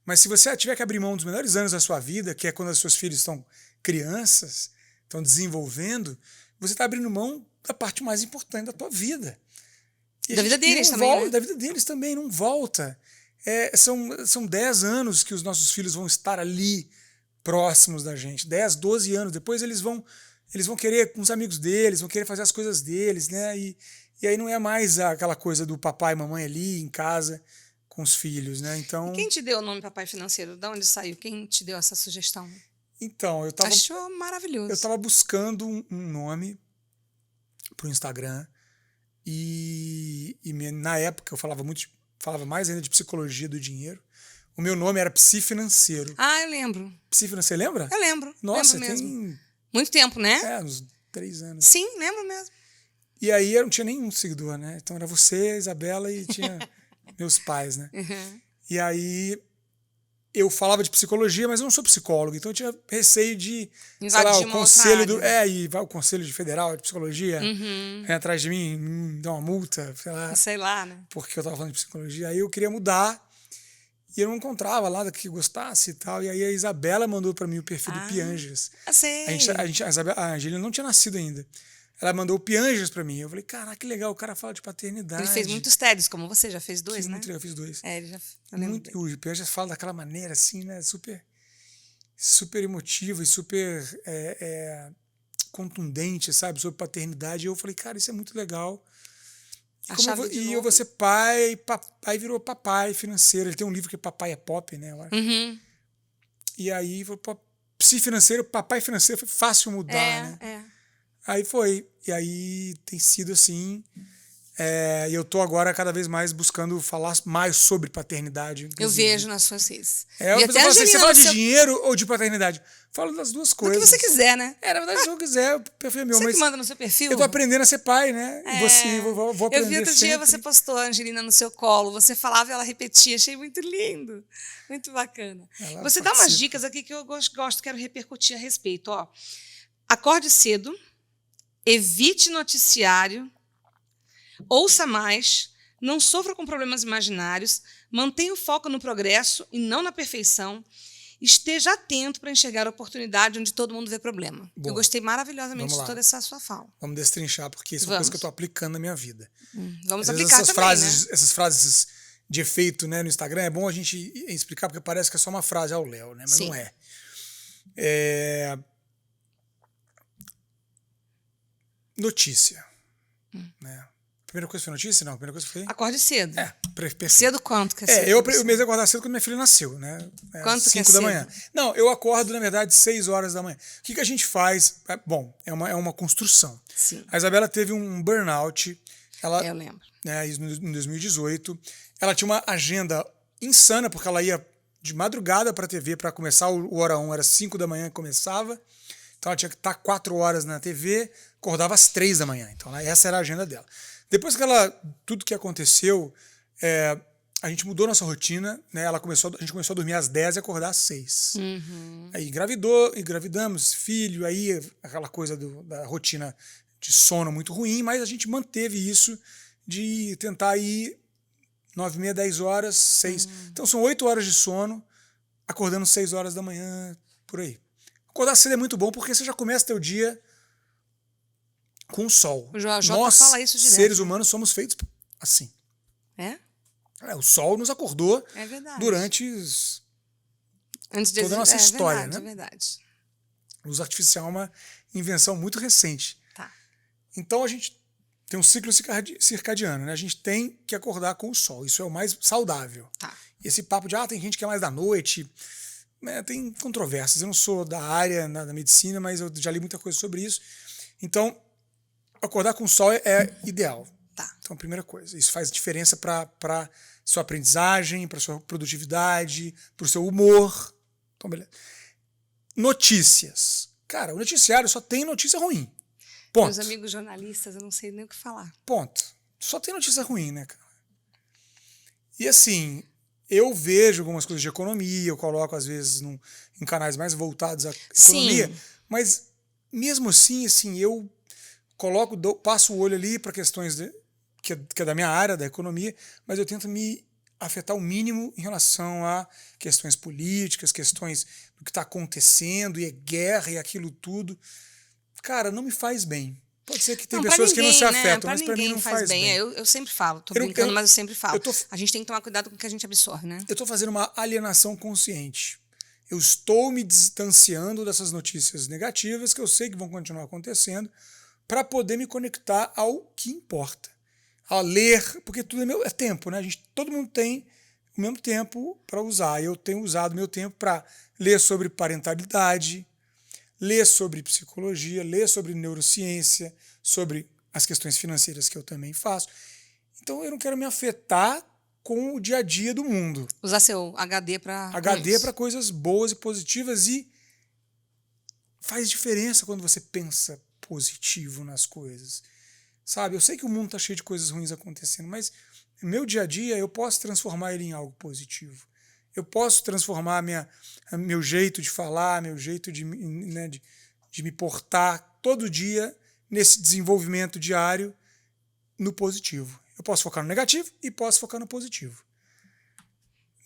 mas se você tiver que abrir mão dos melhores anos da sua vida, que é quando os seus filhos estão crianças, estão desenvolvendo, você está abrindo mão da parte mais importante da tua vida. E a Da vida gente deles não também, volta, né? Da vida deles também, não volta. São 10 anos que os nossos filhos vão estar ali próximos da gente. 10, 12 anos. Depois eles vão querer com os amigos deles, vão querer fazer as coisas deles, né? E aí não é mais aquela coisa do papai e mamãe ali em casa com os filhos, né? E quem te deu o nome Papai Financeiro? De onde saiu? Quem te deu essa sugestão? Então, Achou eu maravilhoso. tava buscando um nome pro Instagram na época eu falava mais ainda de psicologia do dinheiro. O meu nome era Psi Financeiro. Ah, eu lembro. Psi Financeiro, lembra? Eu lembro. Nossa, lembro mesmo. tem Muito tempo, né? uns 3 anos. Sim, lembro mesmo. E aí eu não tinha nenhum seguidor, né? Então era você, Isabela e tinha meus pais, né? Uhum. E aí eu falava de psicologia, mas eu não sou psicólogo, então eu tinha receio de, sei lá, Invadir o uma outra conselho área. e vai o conselho federal de psicologia vem atrás de mim, me dá uma multa, sei lá, Sei lá, né? porque eu tava falando de psicologia. Aí eu queria mudar e eu não encontrava nada que gostasse e tal. E aí a Isabela mandou para mim o perfil do Pianjas. Eu sei. A Angelina não tinha nascido ainda. Ela mandou o Pianjas para mim. Eu falei, caraca, que legal, o cara fala de paternidade. Ele fez muitos TEDs, como você já fez 2, né? Muito legal, eu fiz 2. É, ele já. Eu lembro dele. O Pianjas fala daquela maneira assim, né? Super emotivo e super contundente, sabe? Sobre paternidade. E eu falei, cara, isso é muito legal. Eu vou ser pai, papai virou papai financeiro. Ele tem um livro que é Papai é Pop, né? Eu acho. Uhum. E aí, Psi Financeiro, Papai Financeiro, foi fácil mudar, né? É. Aí foi. E aí tem sido assim. E eu tô agora cada vez mais buscando falar mais sobre paternidade. Eu inclusive. vejo nas suas redes. A pessoa fala assim, você fala de dinheiro ou de paternidade? Falo das duas coisas. O que você quiser, né? Na verdade, se eu quiser, o perfil é meu. Você mas que manda no seu perfil. eu tô aprendendo a ser pai, né? E você, vou aprender Eu vi outro dia, sempre. você postou a Angelina no seu colo, você falava e ela repetia, achei muito lindo, muito bacana. Você dá umas dicas aqui que eu gosto, quero repercutir a respeito. Ó, acorde cedo, evite noticiário, ouça mais, não sofra com problemas imaginários, mantenha o foco no progresso e não na perfeição, esteja atento para enxergar a oportunidade onde todo mundo vê problema. Boa. Eu gostei maravilhosamente de toda essa sua fala. Vamos destrinchar, porque isso é uma coisa que eu estou aplicando na minha vida. Vamos Às vezes aplicar também, né? Essas frases de efeito, né, no Instagram, é bom a gente explicar, porque parece que é só uma frase ao Léo, né? Mas Sim. não é. Notícia. Né? Primeira coisa foi notícia? Não, a primeira coisa foi... Acorde cedo. Perfeito. Cedo quanto que é cedo? Eu mesmo acordar cedo quando minha filha nasceu, né? Quanto 5 que é da cedo? manhã. Não, eu acordo, na verdade, 6 horas da manhã. O que a gente faz? Bom, é uma construção. Sim. A Isabela teve um burnout. Eu lembro. Em 2018. Ela tinha uma agenda insana, porque ela ia de madrugada para a TV para começar o Hora 1, era 5 da manhã que começava. Então ela tinha que estar 4 horas na TV, acordava às 3 da manhã. Então essa era a agenda dela. Depois que tudo que aconteceu, a gente mudou nossa rotina, né? A gente começou a dormir às 10 e acordar às 6. Aí engravidamos, filho, aí aquela coisa da rotina de sono muito ruim, mas a gente manteve isso de tentar ir 9h30, 10 horas, 6. Então são 8 horas de sono, acordando 6 horas da manhã, por aí. Acordar cedo é muito bom porque você já começa teu dia com o sol. O Jota Nós, fala isso direto, seres humanos, somos feitos assim. O sol nos acordou durante toda a nossa história. Verdade, né? É verdade. Luz artificial é uma invenção muito recente. Tá. Então a gente tem um ciclo circadiano, né? A gente tem que acordar com o sol. Isso é o mais saudável. Tá. E esse papo de, tem gente que é mais da noite, tem controvérsias. Eu não sou da área da medicina, mas eu já li muita coisa sobre isso. Então, acordar com o sol é ideal. Tá. Então, a primeira coisa. Isso faz diferença para sua aprendizagem, para sua produtividade, para o seu humor. Então, beleza. Notícias. Cara, o noticiário só tem notícia ruim. Ponto. Meus amigos jornalistas, eu não sei nem o que falar. Ponto. Só tem notícia ruim, né, cara? E assim, eu vejo algumas coisas de economia, eu coloco às vezes em canais mais voltados à economia, mas mesmo assim, eu passo o olho ali para questões que é da minha área, da economia, mas eu tento me afetar o mínimo em relação a questões políticas, questões do que está acontecendo, e é guerra e aquilo tudo. Cara, não me faz bem. Pode ser que tem Não, pra pessoas que não se ninguém, né? afetam, Pra mas pra mim ninguém não faz bem. Eu sempre falo, tô Eu- brincando, eu- mas eu sempre falo. eu tô- A gente tem que tomar cuidado com o que a gente absorve, né? Eu estou fazendo uma alienação consciente. Eu estou me distanciando dessas notícias negativas que eu sei que vão continuar acontecendo para poder me conectar ao que importa. A ler, porque tudo é tempo, né? Todo mundo tem o mesmo tempo para usar. Eu tenho usado meu tempo para ler sobre parentalidade, ler sobre psicologia, ler sobre neurociência, sobre as questões financeiras que eu também faço. Então eu não quero me afetar com o dia a dia do mundo. Usar seu HD para HD para coisas boas e positivas, e faz diferença quando você pensa positivo nas coisas. Sabe, eu sei que o mundo está cheio de coisas ruins acontecendo, mas no meu dia a dia eu posso transformar ele em algo positivo. Eu posso transformar meu jeito de falar, meu jeito de me portar todo dia nesse desenvolvimento diário no positivo. Eu posso focar no negativo e posso focar no positivo.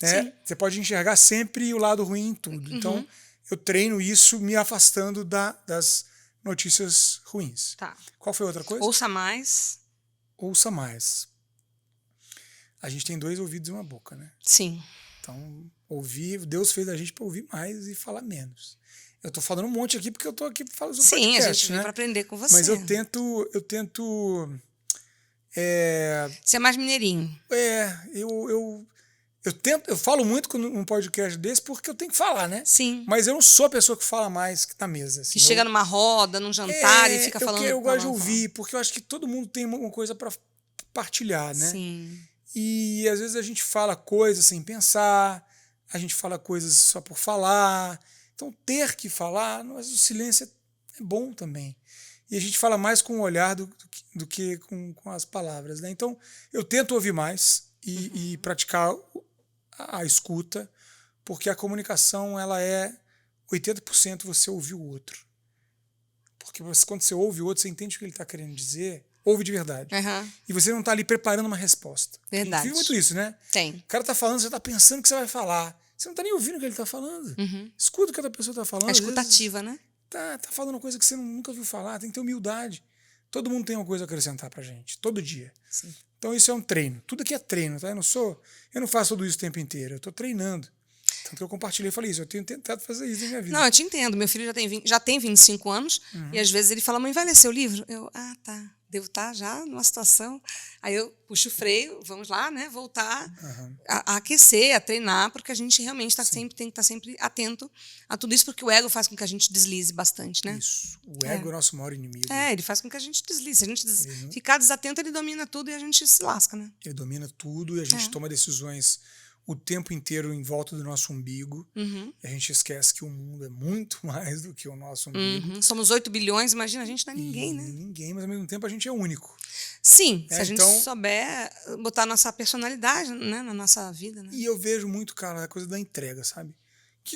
Né? Você pode enxergar sempre o lado ruim em tudo. Então, eu treino isso me afastando das notícias ruins. Tá. Qual foi a outra coisa? Ouça mais. Ouça mais. A gente tem 2 ouvidos e uma boca, né? Sim. Então, Deus fez a gente para ouvir mais e falar menos. Eu tô falando um monte aqui porque eu tô aqui para falar sobre podcast, Sim, a gente veio né? para aprender com você. Mas eu tento Você é mais mineirinho. eu falo muito num podcast desse porque eu tenho que falar, né? Sim. Mas eu não sou a pessoa que fala mais que tá na mesa. Assim. Que chega numa roda, num jantar e fica falando. Eu gosto de ouvir, porque eu acho que todo mundo tem uma coisa para partilhar, né? Sim. E às vezes a gente fala coisas sem pensar, a gente fala coisas só por falar. Então ter que falar, mas o silêncio é bom também. E a gente fala mais com o olhar do que com as palavras, né? Então eu tento ouvir mais e praticar a escuta, porque a comunicação ela é 80% você ouvir o outro. Porque quando você ouve o outro, você entende o que ele está querendo dizer, ouve de verdade. E você não está ali preparando uma resposta. Verdade. A gente vive muito isso, né? Tem. O cara está falando, você está pensando que você vai falar. Você não está nem ouvindo o que ele está falando. Escuta o que a pessoa está falando. É escutativa, né? Tá falando uma coisa que você nunca viu falar. Tem que ter humildade. Todo mundo tem uma coisa a acrescentar pra gente. Todo dia. Sim. Então isso é um treino. Tudo aqui é treino, tá? Eu não faço tudo isso o tempo inteiro. Eu tô treinando. Tanto que eu compartilhei e falei isso. Eu tenho tentado fazer isso na minha vida. Não, eu te entendo. Meu filho já tem 25 anos e às vezes ele fala, mãe, vai ler seu livro? Eu, tá. Devo estar já numa situação. Aí eu puxo o freio, vamos lá, né? Voltar a aquecer, a treinar, porque a gente realmente tem que estar sempre atento a tudo isso, porque o ego faz com que a gente deslize bastante, né? Isso. O ego é o nosso maior inimigo. Ele faz com que a gente deslize. Se a gente ficar desatento, ele domina tudo e a gente se lasca, né? Ele domina tudo e a gente toma decisões o tempo inteiro em volta do nosso umbigo. E a gente esquece que o mundo é muito mais do que o nosso umbigo. Somos 8 bilhões, imagina, a gente não é ninguém, né? Ninguém, mas ao mesmo tempo a gente é único. Sim, se a gente então, souber botar a nossa personalidade, né, na nossa vida, né? E eu vejo muito, cara, a coisa da entrega, sabe?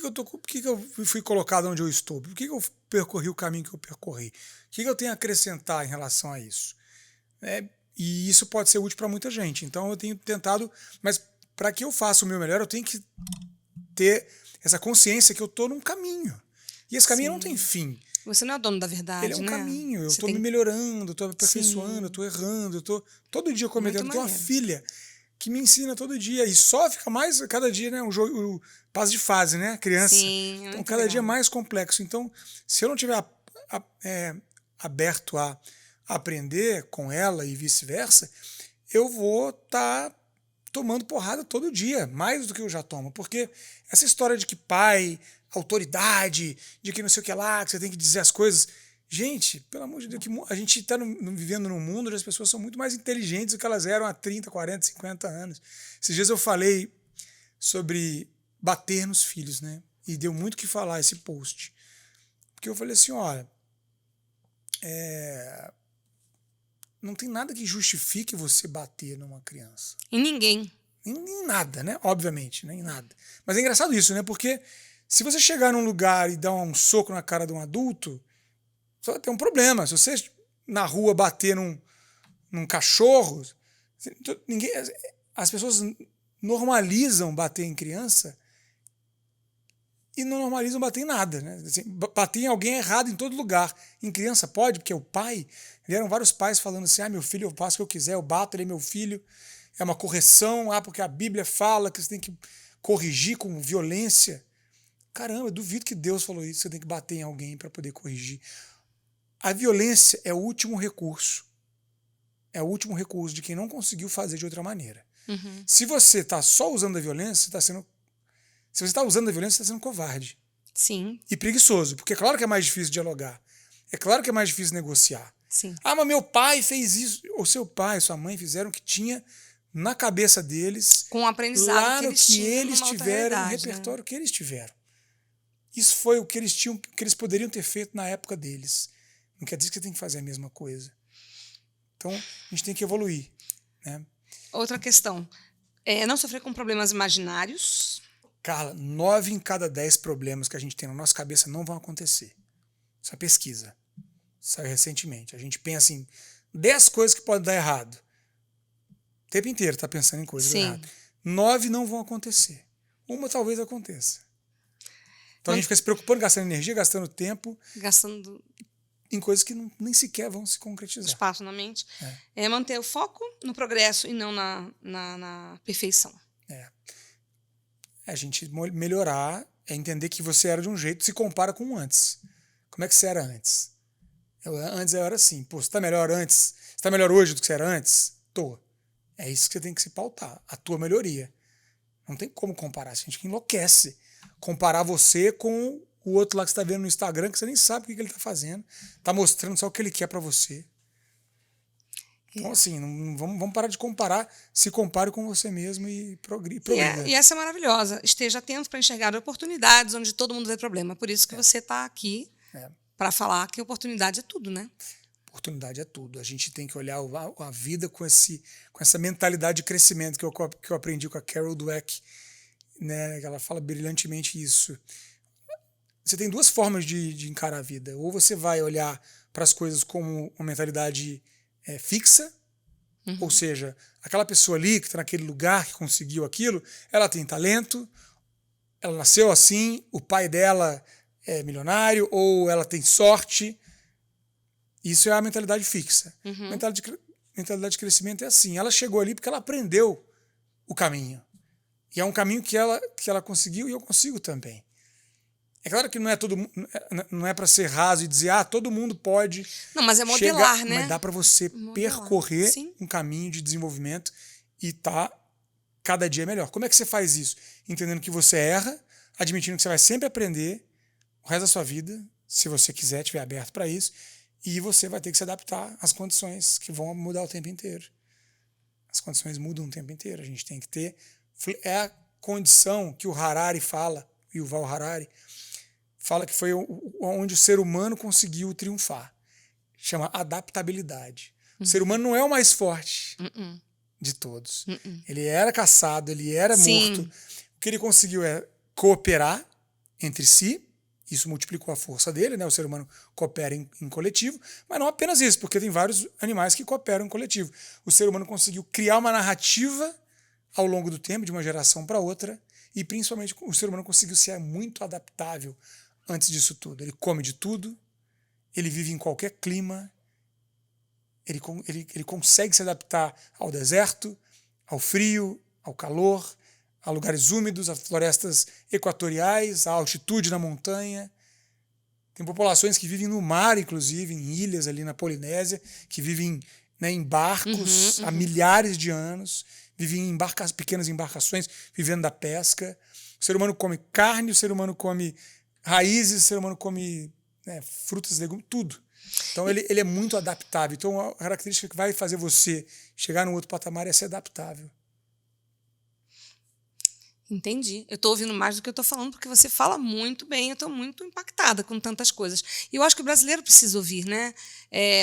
Por que eu fui colocado onde eu estou? Por que eu percorri o caminho que eu percorri? O que eu tenho a acrescentar em relação a isso? E isso pode ser útil para muita gente. Então eu tenho tentado, mas para que eu faça o meu melhor, eu tenho que ter essa consciência que eu estou num caminho. E esse caminho não tem fim. Você não é o dono da verdade, Ele é um né? caminho. Eu estou me melhorando, estou aperfeiçoando, eu estou errando, eu estou todo dia cometendo. Eu tenho uma filha que me ensina todo dia. E só fica mais, cada dia, né? O passo de fase, né? Criança. Sim, então, cada dia é mais complexo. Então, se eu não tiver aberto a aprender com ela e vice-versa, eu vou estar tomando porrada todo dia, mais do que eu já tomo. Porque essa história de que pai, autoridade, de que não sei o que lá, que você tem que dizer as coisas. Gente, pelo amor de Deus, a gente está vivendo num mundo onde as pessoas são muito mais inteligentes do que elas eram há 30, 40, 50 anos. Esses dias eu falei sobre bater nos filhos, né? E deu muito o que falar esse post. Porque eu falei assim, olha, não tem nada que justifique você bater numa criança. Em ninguém. Em nada, né? Obviamente, né? Em nada. Mas é engraçado isso, né? Porque se você chegar num lugar e dar um soco na cara de um adulto, você vai ter um problema. Se você na rua bater num cachorro, as pessoas normalizam bater em criança e não normalizam bater em nada, né? Assim, bater em alguém é errado em todo lugar. Em criança pode, porque é o pai. Vieram vários pais falando assim, meu filho, eu faço o que eu quiser, eu bato, ele é meu filho. É uma correção, porque a Bíblia fala que você tem que corrigir com violência. Caramba, eu duvido que Deus falou isso, você tem que bater em alguém para poder corrigir. A violência é o último recurso. É o último recurso de quem não conseguiu fazer de outra maneira. Uhum. Se você está só usando a violência, você está sendo... Se você está usando a violência, você está sendo covarde. Sim. E preguiçoso, porque é claro que é mais difícil dialogar. É claro que é mais difícil negociar. Sim. Mas meu pai fez isso. Ou seu pai, sua mãe fizeram o que tinha na cabeça deles. Com o aprendizado lá que no eles que tinham eles numa outra tiveram, no realidade, repertório né? que eles tiveram. Isso foi o que eles tinham, que eles poderiam ter feito na época deles. Não quer dizer que você tem que fazer a mesma coisa. Então, a gente tem que evoluir, né? Outra questão. Não sofrer com problemas imaginários. Carla, 9 em cada 10 problemas que a gente tem na nossa cabeça não vão acontecer. Isso é pesquisa. Saiu recentemente. A gente pensa em 10 coisas que podem dar errado. O tempo inteiro está pensando em coisas erradas. 9 não vão acontecer. Uma talvez aconteça. Então a gente fica se preocupando, gastando energia, gastando tempo. Gastando em coisas que nem sequer vão se concretizar. Espaço na mente. É manter o foco no progresso e não na perfeição. A gente melhorar, é entender que você era de um jeito, se compara com o antes. Como é que você era antes? Antes eu era assim. Pô, você está melhor antes? Você está melhor hoje do que você era antes? Tô. É isso que você tem que se pautar. A tua melhoria. Não tem como comparar. A gente enlouquece. Comparar você com o outro lá que você está vendo no Instagram, que você nem sabe o que ele está fazendo. Está mostrando só o que ele quer para você. Então, assim, vamos parar de comparar. Se compare com você mesmo e progrida. E essa é maravilhosa. Esteja atento para enxergar oportunidades onde todo mundo vê problema. Por isso que você está aqui para falar que oportunidade é tudo, né? Oportunidade é tudo. A gente tem que olhar a vida com essa mentalidade de crescimento que eu aprendi com a Carol Dweck, né? Ela fala brilhantemente isso. Você tem duas formas de encarar a vida. Ou você vai olhar para as coisas como uma mentalidade fixa, ou seja, aquela pessoa ali que está naquele lugar, que conseguiu aquilo, ela tem talento, ela nasceu assim, o pai dela é milionário, ou ela tem sorte. Isso é a mentalidade fixa. Mentalidade de crescimento é assim. Ela chegou ali porque ela aprendeu o caminho. E é um caminho que ela conseguiu e eu consigo também. É claro que não é para ser raso e dizer, todo mundo pode. Não, mas é modelar, chegar, né? Mas dá para você percorrer um caminho de desenvolvimento e tá cada dia melhor. Como é que você faz isso? Entendendo que você erra, admitindo que você vai sempre aprender o resto da sua vida, se você quiser, estiver aberto para isso, e você vai ter que se adaptar às condições que vão mudar o tempo inteiro. As condições mudam o tempo inteiro. A gente tem que ter... É a condição que o Harari fala, o Yuval Harari, fala que foi onde o ser humano conseguiu triunfar. Chama adaptabilidade. O ser humano não é o mais forte de todos. Ele era caçado, ele era morto. O que ele conseguiu é cooperar entre si. Isso multiplicou a força dele, né? O ser humano coopera em coletivo, mas não apenas isso, porque tem vários animais que cooperam em coletivo. O ser humano conseguiu criar uma narrativa ao longo do tempo, de uma geração para outra, e principalmente o ser humano conseguiu ser muito adaptável antes disso tudo. Ele come de tudo, ele vive em qualquer clima, ele consegue se adaptar ao deserto, ao frio, ao calor, a lugares úmidos, a florestas equatoriais, a altitude na montanha. Tem populações que vivem no mar, inclusive, em ilhas ali na Polinésia, que vivem, né, em barcos há milhares de anos, vivem em pequenas embarcações, vivendo da pesca. O ser humano come carne, o ser humano come raízes, o ser humano come, né, frutas, legumes, tudo. Então ele é muito adaptável. Então a característica que vai fazer você chegar num outro patamar é ser adaptável. Entendi. Eu estou ouvindo mais do que eu estou falando, porque você fala muito bem, eu estou muito impactada com tantas coisas. E eu acho que o brasileiro precisa ouvir, né?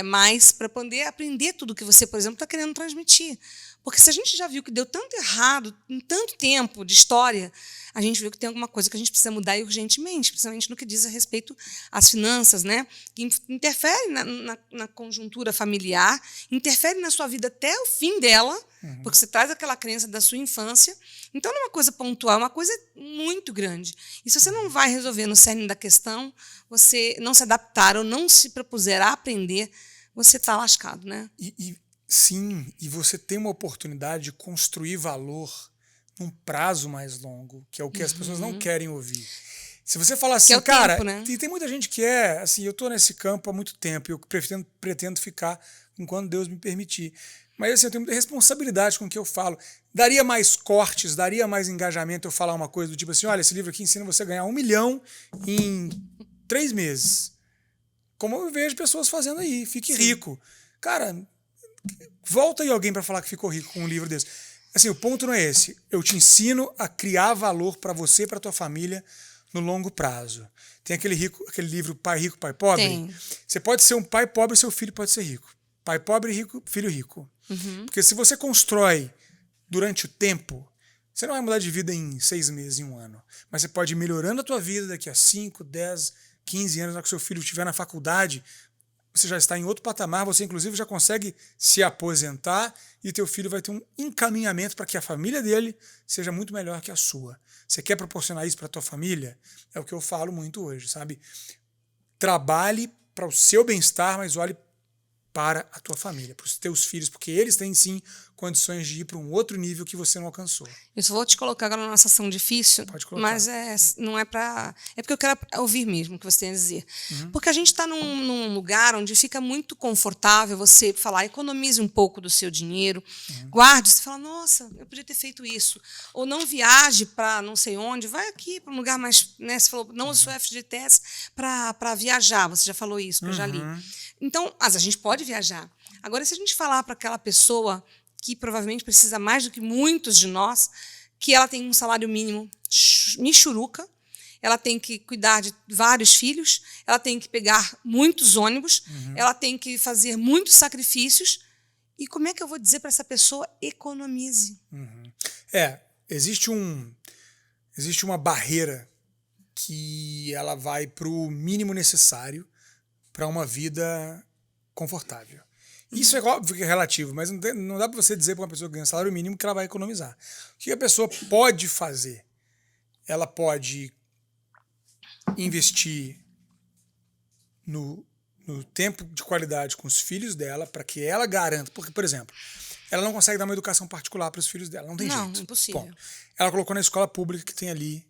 Mais para poder aprender tudo que você, por exemplo, está querendo transmitir. Porque se a gente já viu que deu tanto errado em tanto tempo de história, a gente viu que tem alguma coisa que a gente precisa mudar urgentemente, principalmente no que diz a respeito às finanças, né? Que interfere na conjuntura familiar, interfere na sua vida até o fim dela, porque você traz aquela crença da sua infância. Então, não é uma coisa pontual, é uma coisa muito grande. E se você não vai resolver no cerne da questão, você não se adaptar ou não se propuser a aprender, você está lascado, né? Sim, e você tem uma oportunidade de construir valor num prazo mais longo, que é o que as pessoas não querem ouvir. Se você falar assim, cara, tempo, né? tem muita gente que assim, eu estou nesse campo há muito tempo, eu pretendo ficar enquanto Deus me permitir. Mas assim, eu tenho muita responsabilidade com o que eu falo. Daria mais cortes, daria mais engajamento eu falar uma coisa do tipo assim, olha, esse livro aqui ensina você a ganhar 1 milhão em 3 meses. Como eu vejo pessoas fazendo aí, fique rico. Cara, volta aí alguém para falar que ficou rico com um livro desse. Assim, o ponto não é esse. Eu te ensino a criar valor para você e para tua família no longo prazo. Tem aquele livro Pai Rico, Pai Pobre. Tem. Você pode ser um pai pobre e seu filho pode ser rico. Pai pobre e rico, filho rico. Porque se você constrói durante o tempo, você não vai mudar de vida em 6 meses, em 1 ano. Mas você pode ir melhorando a tua vida daqui a 5, 10, 15 anos, na hora que seu filho estiver na faculdade, você já está em outro patamar, você inclusive já consegue se aposentar e teu filho vai ter um encaminhamento para que a família dele seja muito melhor que a sua. Você quer proporcionar isso para a tua família? É o que eu falo muito hoje, sabe? Trabalhe para o seu bem-estar, mas olhe para a tua família, para os teus filhos, porque eles têm sim condições de ir para um outro nível que você não alcançou. Eu só vou te colocar agora numa situação difícil, Pode colocar. mas não é para... É porque eu quero ouvir mesmo o que você tem a dizer. Porque a gente está num lugar onde fica muito confortável você falar, economize um pouco do seu dinheiro, guarde, você fala, nossa, eu podia ter feito isso. Ou não viaje para não sei onde, vai aqui para um lugar mais... Né, você falou, não use o FGTS para viajar, você já falou isso, que eu já li. Então, a gente pode viajar. Agora, se a gente falar para aquela pessoa que provavelmente precisa mais do que muitos de nós, que ela tem um salário mínimo michuruca, ela tem que cuidar de vários filhos, ela tem que pegar muitos ônibus, ela tem que fazer muitos sacrifícios. E como é que eu vou dizer para essa pessoa economize? Existe uma barreira que ela vai para o mínimo necessário para uma vida confortável. Isso é óbvio que é relativo, mas não dá para você dizer para uma pessoa que ganha salário mínimo que ela vai economizar. O que a pessoa pode fazer? Ela pode investir no tempo de qualidade com os filhos dela para que ela garanta. Porque, por exemplo, ela não consegue dar uma educação particular para os filhos dela. Não tem jeito. Não, impossível. Bom, ela colocou na escola pública que tem ali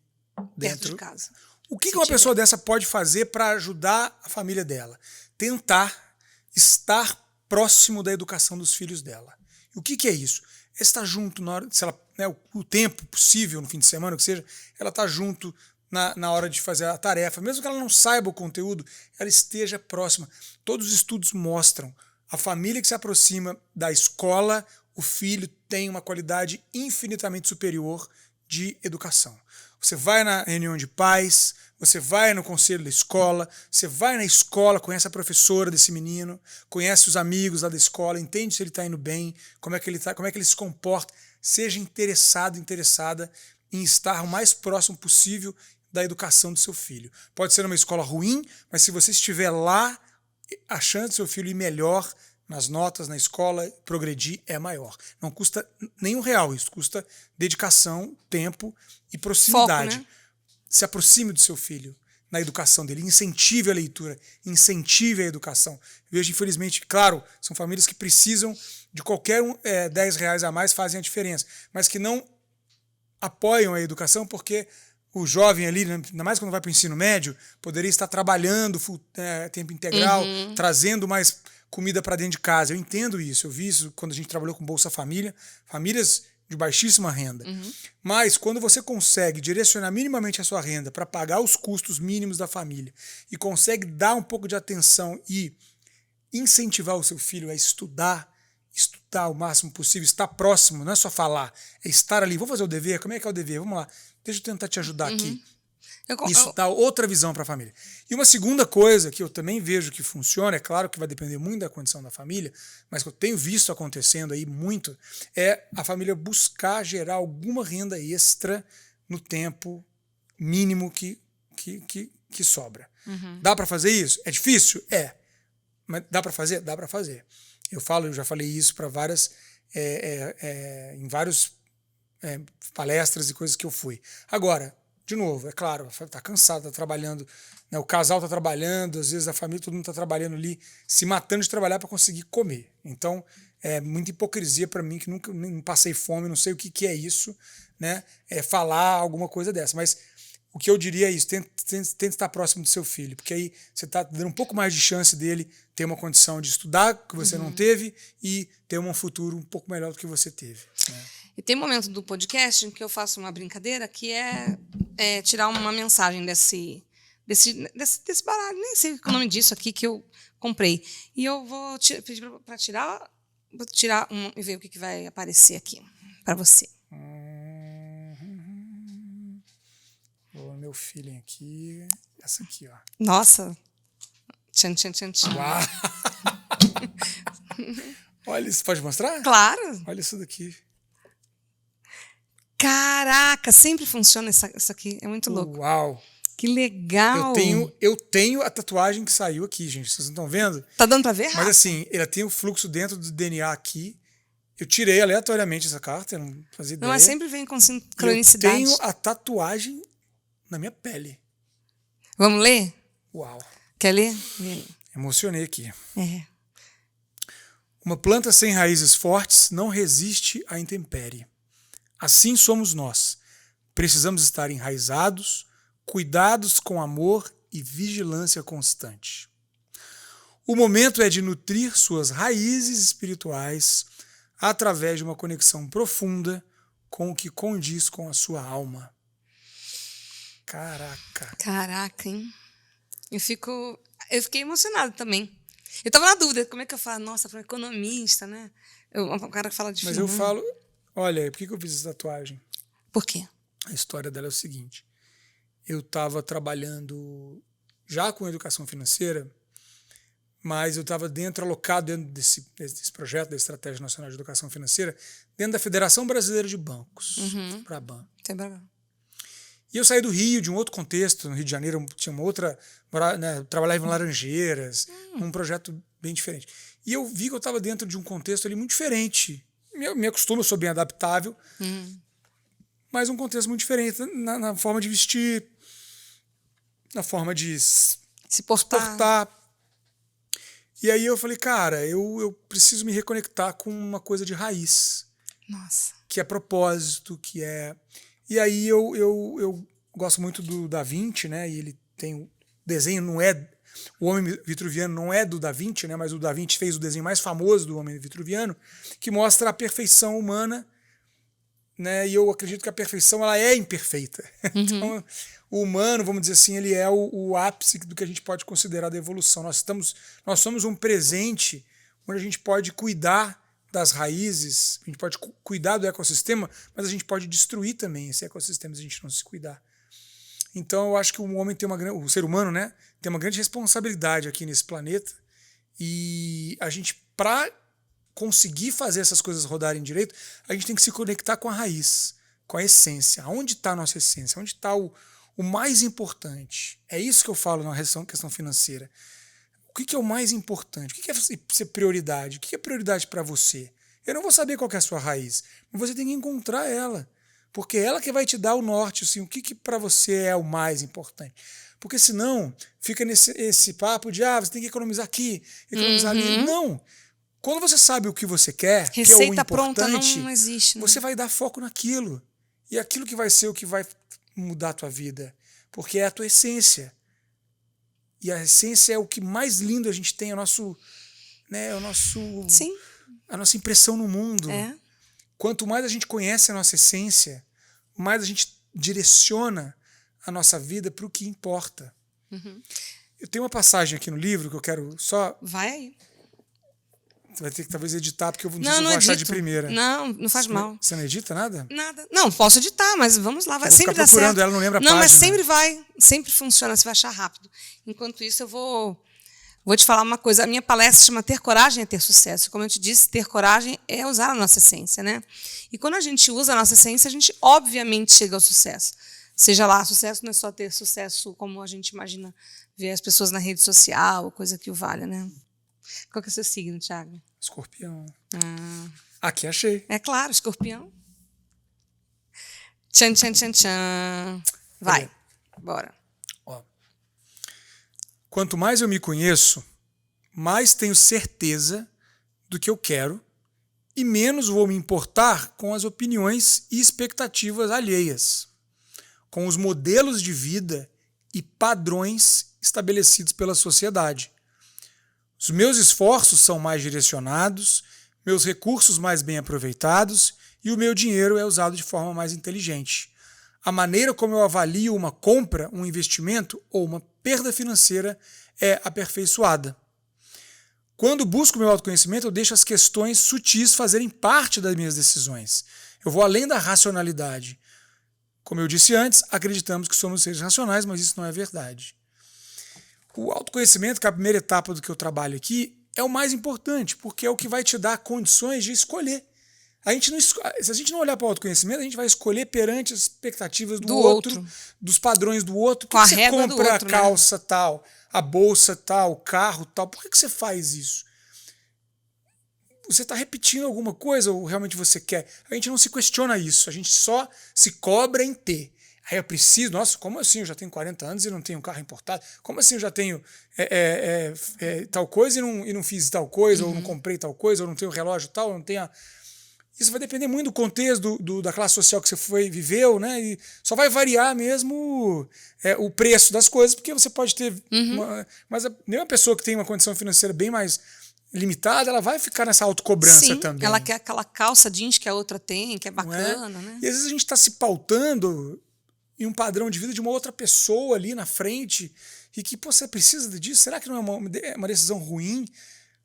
dentro Perto de casa. O que uma pessoa dessa pode fazer para ajudar a família dela? Tentar estar próximo da educação dos filhos dela. E o que é isso? É estar junto na hora, se ela, né, o tempo possível, no fim de semana, o que seja, ela está junto na hora de fazer a tarefa. Mesmo que ela não saiba o conteúdo, ela esteja próxima. Todos os estudos mostram a família que se aproxima da escola, o filho tem uma qualidade infinitamente superior de educação. Você vai na reunião de pais, você vai no conselho da escola, você vai na escola, conhece a professora desse menino, conhece os amigos lá da escola, entende se ele está indo bem, como é que ele tá, como é que ele se comporta. Seja interessado, interessada em estar o mais próximo possível da educação do seu filho. Pode ser numa escola ruim, mas se você estiver lá, a chance do seu filho ir melhor nas notas, na escola, progredir é maior. Não custa nenhum real isso, custa dedicação, tempo e proximidade. Foco, né? Se aproxime do seu filho na educação dele, incentive a leitura, incentive a educação. Vejo, infelizmente, claro, são famílias que precisam de qualquer R$10 a mais fazem a diferença, mas que não apoiam a educação porque o jovem ali, ainda mais quando vai para o ensino médio, poderia estar trabalhando tempo integral, trazendo mais comida para dentro de casa. Eu entendo isso, eu vi isso quando a gente trabalhou com Bolsa Família, famílias de baixíssima renda. Mas quando você consegue direcionar minimamente a sua renda para pagar os custos mínimos da família e consegue dar um pouco de atenção e incentivar o seu filho a estudar o máximo possível, estar próximo, não é só falar, é estar ali. Vou fazer o dever? Como é que é o dever? Vamos lá, deixa eu tentar te ajudar aqui. Isso dá outra visão para a família. E uma segunda coisa que eu também vejo que funciona, é claro que vai depender muito da condição da família, mas que eu tenho visto acontecendo aí muito, é a família buscar gerar alguma renda extra no tempo mínimo que sobra. Dá para fazer isso? É difícil? É. Mas dá para fazer? Dá para fazer. Eu já falei isso para em vários palestras e coisas que eu fui. Agora, de novo, é claro, tá cansado, tá trabalhando, né? O casal tá trabalhando, às vezes a família, todo mundo tá trabalhando ali, se matando de trabalhar para conseguir comer. Então, é muita hipocrisia para mim, que nunca não passei fome, não sei o que é isso, né? Falar alguma coisa dessa. Mas o que eu diria é isso, tente estar próximo do seu filho, porque aí você está dando um pouco mais de chance dele ter uma condição de estudar que você não teve e ter um futuro um pouco melhor do que você teve, né? E tem um momento do podcast em que eu faço uma brincadeira que é tirar uma mensagem desse baralho, nem sei o nome disso aqui que eu comprei. E eu vou pedir para tirar, vou tirar e ver o que vai aparecer aqui para você. Vou meu feeling aqui, essa aqui, ó. Nossa! Tchan, tchan, tchan, tchan. Uau. Olha isso, pode mostrar? Claro! Olha isso daqui. Caraca, sempre funciona isso aqui. É muito louco. Uau! Que legal! Eu tenho a tatuagem que saiu aqui, gente. Vocês não estão vendo? Tá dando pra ver? Mas assim, ela tem o fluxo dentro do DNA aqui. Eu tirei aleatoriamente essa carta, eu não fazia ideia. Não, mas sempre vem com sincronicidade. Eu tenho a tatuagem na minha pele. Vamos ler? Uau! Quer ler? Lê. Emocionei aqui. É. Uma planta sem raízes fortes não resiste à intempérie. Assim somos nós. Precisamos estar enraizados, cuidados com amor e vigilância constante. O momento é de nutrir suas raízes espirituais através de uma conexão profunda com o que condiz com a sua alma. Caraca. Caraca, hein? Eu fiquei emocionada também. Eu tava na dúvida, como é que eu falo? Nossa, para um economista, né? O cara que fala de Mas eu falo, olha, por que eu fiz essa tatuagem? Por quê? A história dela é o seguinte. Eu estava trabalhando já com educação financeira, mas eu estava alocado dentro desse projeto da Estratégia Nacional de Educação Financeira, dentro da Federação Brasileira de Bancos, FRABAN. Tem problema. E eu saí do Rio, de um outro contexto. No Rio de Janeiro tinha uma outra... Né, trabalhava em Laranjeiras, um projeto bem diferente. E eu vi que eu estava dentro de um contexto ali muito diferente. Me acostumo, eu sou bem adaptável, mas um contexto muito diferente na forma de vestir, na forma de se portar. E aí eu falei, cara, eu preciso me reconectar com uma coisa de raiz. Nossa. Que é propósito, que é... E aí eu gosto muito do Da Vinci, né? E ele tem o desenho, não é... O Homem Vitruviano não é do Da Vinci, né? Mas o Da Vinci fez o desenho mais famoso do Homem Vitruviano, que mostra a perfeição humana, né? E eu acredito que a perfeição ela é imperfeita. Então, o humano, vamos dizer assim, ele é o ápice do que a gente pode considerar da evolução. Nós somos um presente onde a gente pode cuidar das raízes, a gente pode cuidar do ecossistema, mas a gente pode destruir também esse ecossistema se a gente não se cuidar. Então eu acho que o ser humano, né, tem uma grande responsabilidade aqui nesse planeta, e a gente, para conseguir fazer essas coisas rodarem direito, a gente tem que se conectar com a raiz, com a essência. Onde está a nossa essência? Onde está o mais importante? É isso que eu falo na questão financeira. O que é o mais importante? O que é ser prioridade? O que é prioridade para você? Eu não vou saber qual que é a sua raiz, mas você tem que encontrar ela, porque é ela que vai te dar o norte, assim, o que para você é o mais importante. Porque senão fica esse papo de você tem que economizar aqui, economizar ali. Não! Quando você sabe o que você quer, que é o Receita importante, pronta não existe. Né? Você vai dar foco naquilo. E aquilo que vai ser o que vai mudar a tua vida, porque é a tua essência. E a essência é o que mais lindo a gente tem, Sim. A nossa impressão no mundo. É. Quanto mais a gente conhece a nossa essência, mais a gente direciona a nossa vida para o que importa. Eu tenho uma passagem aqui no livro que eu quero só... Vai aí. Você vai ter que talvez editar, porque eu não sei se eu vou achar de primeira. Não faz mal. Você não edita nada? Nada. Não, posso editar, mas vamos lá. Vai sempre dar certo. Procurando ela, não lembra a página. Não, mas sempre vai. Sempre funciona, você vai achar rápido. Enquanto isso, eu vou Vou te falar uma coisa, a minha palestra chama Ter Coragem é Ter Sucesso. Como eu te disse, ter coragem é usar a nossa essência, né? E quando a gente usa a nossa essência, a gente obviamente chega ao sucesso. Seja lá, sucesso não é só ter sucesso como a gente imagina ver as pessoas na rede social, coisa que o valha, né? Qual que é o seu signo, Thiago? Escorpião. Aqui achei. É claro, escorpião. Tchan, tchan, tchan, tchan. Vai, bora. Ó. Quanto mais eu me conheço, mais tenho certeza do que eu quero e menos vou me importar com as opiniões e expectativas alheias, com os modelos de vida e padrões estabelecidos pela sociedade. Os meus esforços são mais direcionados, meus recursos mais bem aproveitados e o meu dinheiro é usado de forma mais inteligente. A maneira como eu avalio uma compra, um investimento ou uma perda financeira é aperfeiçoada. Quando busco meu autoconhecimento, eu deixo as questões sutis fazerem parte das minhas decisões. Eu vou além da racionalidade. Como eu disse antes, acreditamos que somos seres racionais, mas isso não é verdade. O autoconhecimento, que é a primeira etapa do que eu trabalho aqui, é o mais importante, porque é o que vai te dar condições de escolher. Se a gente não olhar para o autoconhecimento, a gente vai escolher perante as expectativas do outro, dos padrões do outro. Por que você compra a calça tal, a bolsa tal, o carro tal? Por que você faz isso? Você está repetindo alguma coisa ou realmente você quer? A gente não se questiona isso, a gente só se cobra em ter. Aí eu preciso, nossa, como assim? Eu já tenho 40 anos e não tenho um carro importado? Como assim eu já tenho tal coisa e não fiz tal coisa, ou não comprei tal coisa, ou não tenho relógio tal, ou não tenho... Isso vai depender muito do contexto da classe social que você viveu, né? E só vai variar mesmo o preço das coisas, porque você pode ter... Mas nenhuma pessoa que tem uma condição financeira bem mais limitada, ela vai ficar nessa autocobrança também. Ela quer aquela calça jeans que a outra tem, que é bacana, né? E às vezes a gente está se pautando em um padrão de vida de uma outra pessoa ali na frente e que, pô, você precisa disso? Será que não é uma decisão ruim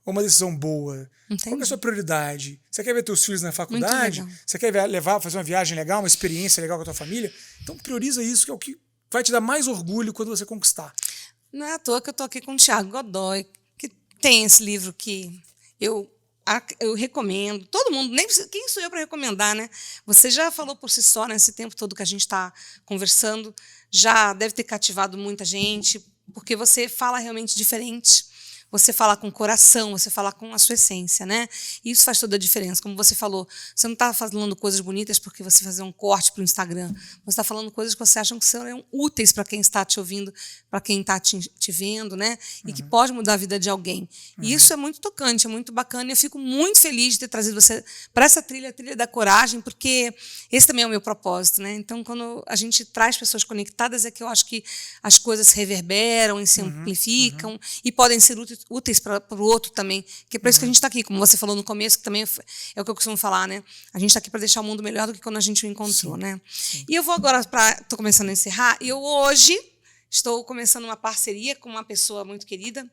ou uma decisão boa? Entendi. Qual é a sua prioridade? Você quer ver teus filhos na faculdade? Você quer fazer uma viagem legal, uma experiência legal com a tua família? Então prioriza isso, que é o que vai te dar mais orgulho quando você conquistar. Não é à toa que eu estou aqui com o Thiago Godoy, que tem esse livro que eu recomendo. Todo mundo, nem quem sou eu para recomendar, né? Você já falou por si só, nesse tempo todo que a gente está conversando, já deve ter cativado muita gente, porque você fala realmente diferente. Você fala com o coração, você fala com a sua essência, né? E isso faz toda a diferença. Como você falou, você não está falando coisas bonitas porque você fazer um corte para o Instagram. Você está falando coisas que você acha que serão úteis para quem está te ouvindo, para quem está te vendo, né? E que pode mudar a vida de alguém. E isso é muito tocante, é muito bacana. E eu fico muito feliz de ter trazido você para essa trilha, a trilha da coragem, porque esse também é o meu propósito, né? Então, quando a gente traz pessoas conectadas, é que eu acho que as coisas se reverberam e se amplificam e podem ser úteis para o outro também, que é para isso que a gente está aqui, como você falou no começo, que também é o que eu costumo falar, né? A gente está aqui para deixar o mundo melhor do que quando a gente o encontrou, né? E eu vou agora estou começando a encerrar, e eu hoje estou começando uma parceria com uma pessoa muito querida,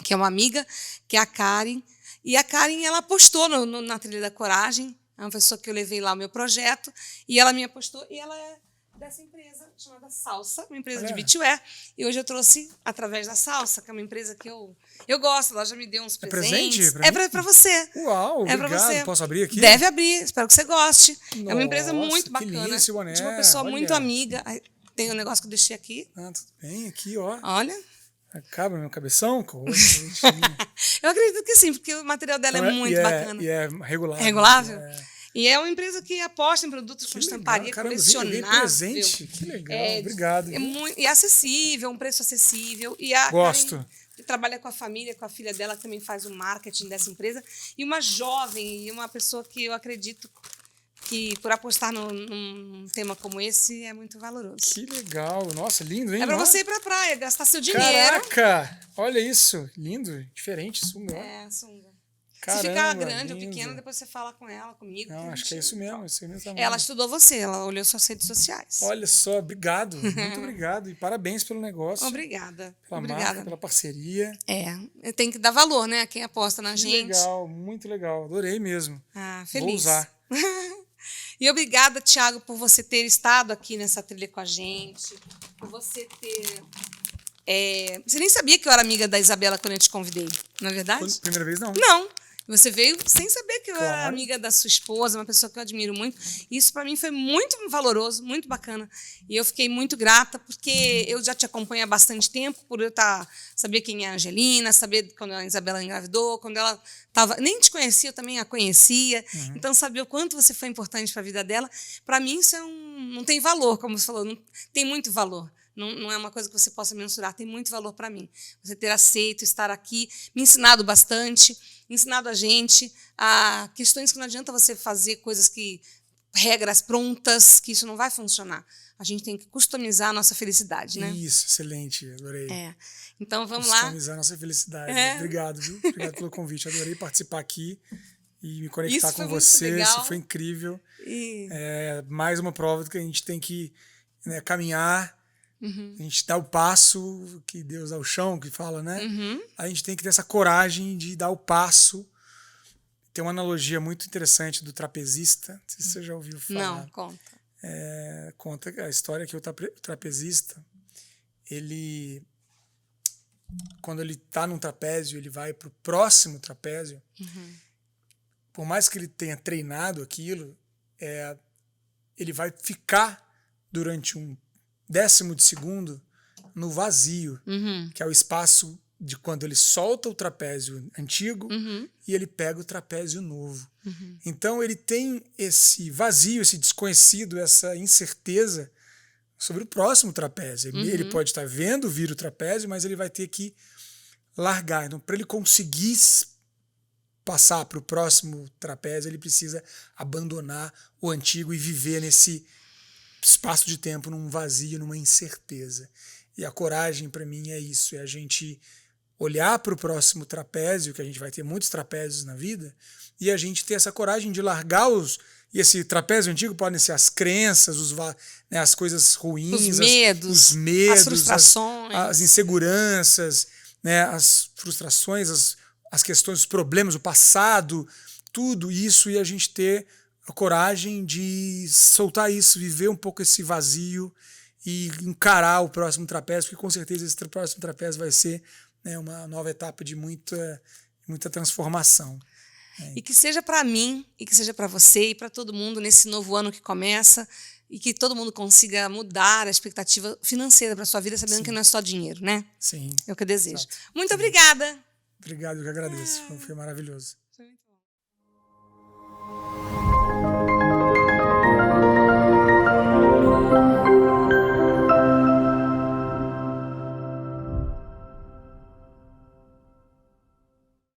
que é uma amiga, que é a Karen, e a Karen, ela apostou na Trilha da Coragem, é uma pessoa que eu levei lá o meu projeto, e ela me apostou, e ela é dessa empresa chamada Salsa, uma empresa de beachwear. E hoje eu trouxe através da Salsa, que é uma empresa que eu gosto. Ela já me deu uns presentes. É presente? É para você. Uau, é obrigado. Você. Posso abrir aqui? Deve abrir, espero que você goste. Nossa, é uma empresa muito bacana. Que lindo esse boné. De uma pessoa Olha. muito amiga. Tem um negócio que eu deixei aqui. Ah, tudo bem, aqui, ó. Olha. Acaba meu cabeção? Eu acredito que sim, porque o material dela é muito bacana. E é regulável. Regulável? E é uma empresa que aposta em produtos com estamparia colecionável. Presente. Que legal, obrigado. E acessível, um preço acessível. E a Gosto. Karen trabalha com a família, com a filha dela, que também faz o marketing dessa empresa. E uma jovem, e uma pessoa que eu acredito que, por apostar num tema como esse, é muito valoroso. Que legal. Nossa, lindo, hein? É para você ir para a praia, gastar seu dinheiro. Caraca! Olha isso. Lindo, diferente, sunga. É, sunga. Caramba, se ficar grande lindo. ou pequena, depois você fala com ela, comigo. Não, acho que é isso mesmo. Ela estudou você, ela olhou suas redes sociais. Olha só, obrigado. Muito obrigado. E parabéns pelo negócio. Obrigada. Pela marca, pela parceria. Tem que dar valor, né? A quem aposta na gente. Legal, muito legal. Adorei mesmo. Feliz. Vou usar. E obrigada, Thiago, por você ter estado aqui nessa trilha com a gente, por você ter Você nem sabia que eu era amiga da Isabela quando eu te convidei, não é verdade? Primeira vez, não. Não. Você veio sem saber que eu era Claro. amiga da sua esposa, uma pessoa que eu admiro muito. Isso para mim foi muito valoroso, muito bacana. E eu fiquei muito grata, porque eu já te acompanho há bastante tempo, por eu saber quem é a Angelina, saber quando a Isabela engravidou, quando ela estava. Nem te conhecia, eu também a conhecia. Então, saber o quanto você foi importante para a vida dela, para mim isso não tem valor, como você falou, não tem muito valor. Não é uma coisa que você possa mensurar, tem muito valor para mim. Você ter aceito, estar aqui, me ensinado bastante, ensinado a gente a questões que não adianta você fazer coisas regras prontas, que isso não vai funcionar. A gente tem que customizar a nossa felicidade, né? Isso, excelente, adorei. Então, vamos lá. Customizar a nossa felicidade. Obrigado, viu? Obrigado pelo convite. Adorei participar aqui e me conectar com você. Isso foi incrível. Mais uma prova de que a gente tem que caminhar. A gente dá o passo, que Deus dá o chão, que fala, né? A gente tem que ter essa coragem de dar o passo. Tem uma analogia muito interessante do trapezista. Não sei se você já ouviu falar. Não, conta. Conta a história que o trapezista, quando ele está num trapézio, ele vai para o próximo trapézio. Por mais que ele tenha treinado aquilo, ele vai ficar durante um 1/10 de segundo no vazio, que é o espaço de quando ele solta o trapézio antigo e ele pega o trapézio novo. Então ele tem esse vazio, esse desconhecido, essa incerteza sobre o próximo trapézio. Ele pode estar vendo vir o trapézio, mas ele vai ter que largar. Então, para ele conseguir passar para o próximo trapézio, ele precisa abandonar o antigo e viver nesse espaço de tempo, num vazio, numa incerteza. E a coragem, para mim, é isso. É a gente olhar para o próximo trapézio, que a gente vai ter muitos trapézios na vida, e a gente ter essa coragem de largar e esse trapézio antigo podem ser as crenças, as coisas ruins, os medos, as frustrações, as inseguranças, as frustrações, as questões, os problemas, o passado, tudo isso, e a gente ter a coragem de soltar isso, viver um pouco esse vazio e encarar o próximo trapézio, porque com certeza esse próximo trapézio vai ser uma nova etapa de muita transformação. E que seja para mim, e que seja para você e para todo mundo nesse novo ano que começa, e que todo mundo consiga mudar a expectativa financeira para sua vida, sabendo que não é só dinheiro, né? Sim. É o que eu desejo. Exato. Muito obrigada. Obrigado, eu que agradeço. Foi maravilhoso.